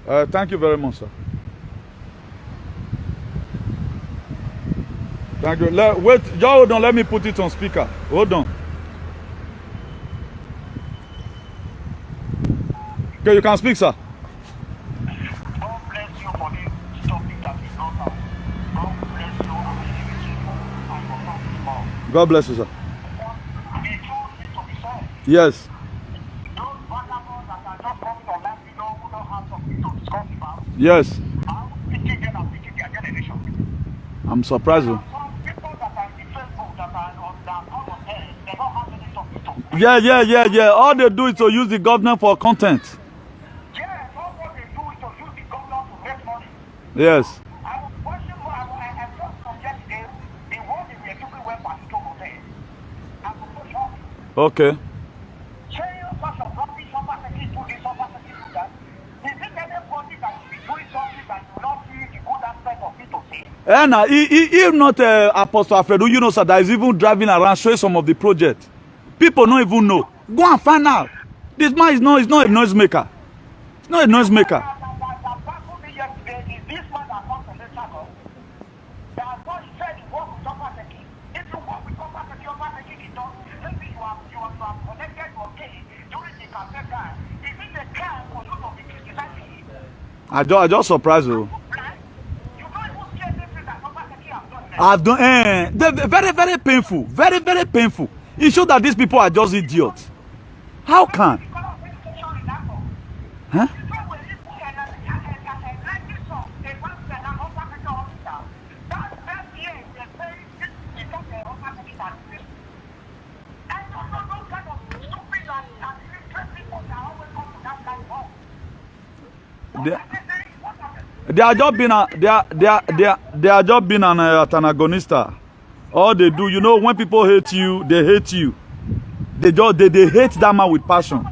Thank you very much, sir. Thank you. Wait, just hold on. Let me put it on speaker. Hold on. Okay, you can speak, sir.
God bless you for this topic that is not out. God bless you and for something more.
God bless you, sir.
The truth is to be said.
Yes.
Those vagabonds that are just coming online, who don't have something to discuss about,
Yes.
how picking them and picking their generation.
I'm surprised.
Some people that are in Facebook that are on their common air, they don't have any topic to.
Yeah. All they do is to use the government for content.
Yeah, all what they do is to use the government to make money.
Yes.
I was watching, I just from yesterday, the one in the Ethiopian web party to hotel. I was so shocked.
Okay.
Saying such a rubbish, somebody do this, somebody do that. Is it anybody that will be doing something that you not see the good aspect of it to see?
Now, if not Apostle Alfredo, you know, sir, that is even driving around showing some of the project. People don't even know. Go and find out. This man is not a noisemaker. It's not a noisemaker.
That baffled me yesterday is this man that comes from the channel. That God said he work with Opaseki. If you work with Opaseki, Opaseki is done. Maybe you have connected your case during the campaign time. Is it the time for you to be criticizing him?
I just surprised you.
You don't even see anything that Opaseki has done there.
I've done very, very painful. Very, very painful. It shows that these people are just idiots. How can? Huh? They are just being an antagonista. All they do, you know, when people hate you, they hate you. They hate that man with passion.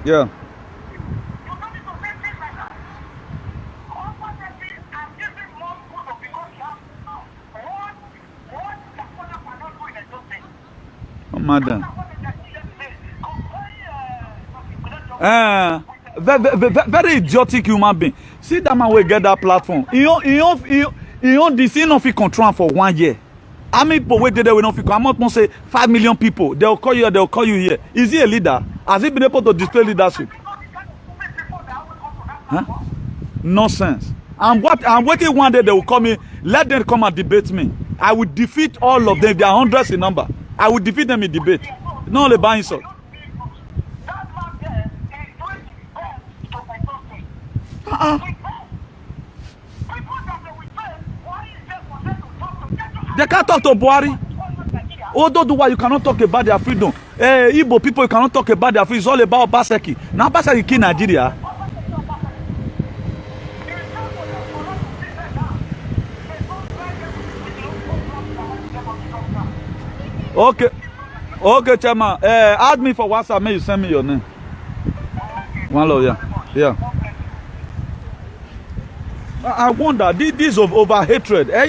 Yeah. Oh, madam. Very idiotic human being. See that man will get that platform. He don't control am for 1 year. How many people wait there will not I'm not going to say 5 million people. They'll call you here. Is he a leader? Has he been able to display leadership? Huh? Nonsense. I'm waiting one day they will call me. Let them come and debate me. I will defeat all of them. They are hundreds in number. I will defeat them in debate. Not only by insult. They can't talk to Buhari. Although do why you cannot talk about their freedom. Igbo people, you cannot talk about their freedom. It's all about Obaseki. Now Obaseki kill Nigeria. Okay, Chairman. Add me for WhatsApp. May you send me your name. One lawyer. Yeah. I wonder this of over hatred. Now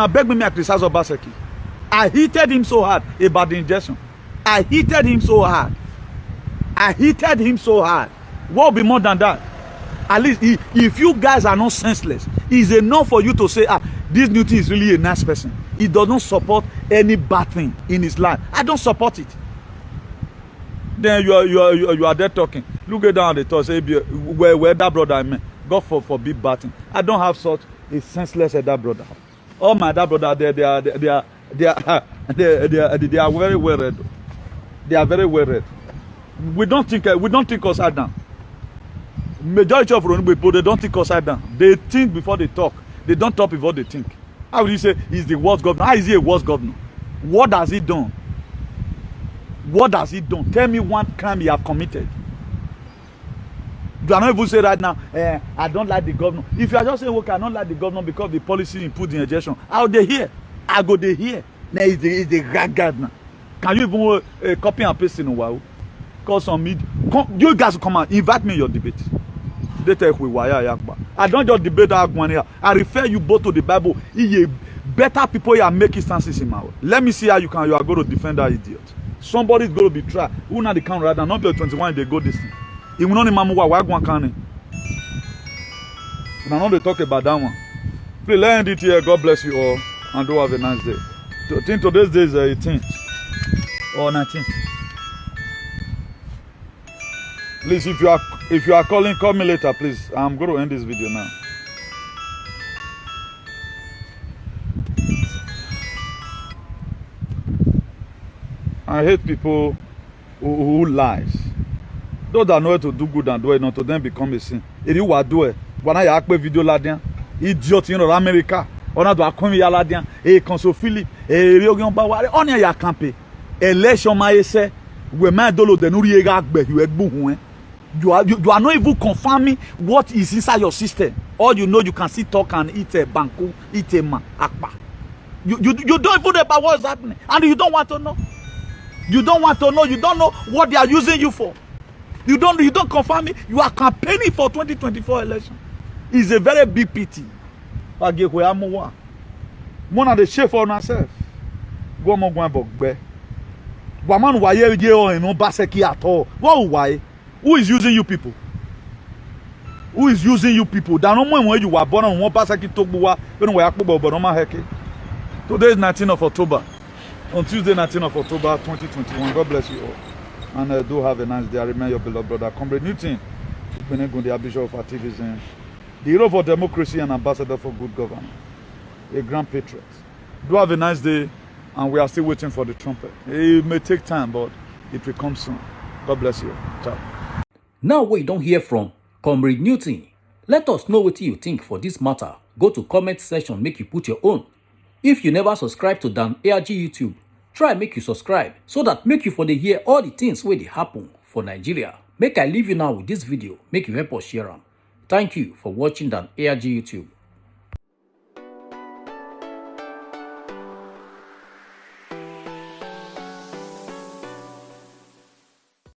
beg me to criticize Obaseki. I hated him so hard about the injection. I hated him so hard. What will be more than that? At least if you guys are not senseless, it's enough for you to say, this new thing is really a nice person. He does not support any bad thing in his life. I don't support it. Then you are there talking. Look at down the top. Say where that brother I mean. God forbid bad thing. I don't have such a senseless elder brother. All my elder brother they are very well read. They are very well read. We don't think upside down. Majority of people they don't think upside down. They think before they talk. They don't talk before they think. How will you say he's the worst governor? How is he a worst governor? What has he done? What has he done? Tell me one crime he have committed. Do I not even say right now, I don't like the governor. If you are just saying, okay, I don't like the governor because the policy he put the injection, how they hear? I go they hear. Now he's the ragged now. Can you even copy and paste in a while? Call some media. You guys come out, invite me in your debate. They take we wire yakba. I don't just debate that one here. I refer you both to the Bible. Better people here make instances in my way. Let me see how you are going to defend that idiot. Somebody's going to be tried. Who not the count rather not be 21 they go this thing. If we don't mamu wa one can. And I know they talk about that one. Please let end it here. God bless you all and do have a nice day. I think today's day is 18th or 19th. Please, if you are calling, call me later, please. I'm going to end this video now. I hate people who lies. Those that know how to do good and do it, not to them become a sin. If you are doing, when I have video ladian, idiot in America, on a do a coin yaladian, a consul Philip, a Ryogan Bawari, on your campaign, election my say, we might do the Nuriega, but you had boom. You are not even confirming what is inside your system. All you know, you can see talk and eat a banku, eat a man, akpa. You don't even know about what's happening, and you don't want to know. You don't want to know. You don't know what they are using you for. You don't confirm it. You are campaigning for 2024 election. It's a very big pity. One of the chef on ourselves. Go on, go on, Woman, why you no baseki at all? Why? Who is using you people? Who is using you people? That no more when you were born on one baseki togbuwa. When we are but no heke. Today is 19th of October. On Tuesday, 19th of October 2021. God bless you all. And do have a nice day. I remember your beloved brother, Comrade Newton, the Bishop of Activism, the hero for democracy and ambassador for good governance, a grand patriot. Do have a nice day, and we are still waiting for the trumpet. It may take time, but it will come soon. God bless you. Ciao.
Now we don't hear from Comrade Newton. Let us know what you think for this matter. Go to comment section, make you put your own. If you never subscribe to Dan ARG YouTube, try make you subscribe so that make you for the hear all the things where they happen for Nigeria. Make I leave you now with this video, make you help us share them. Thank you for watching Dan ARG YouTube.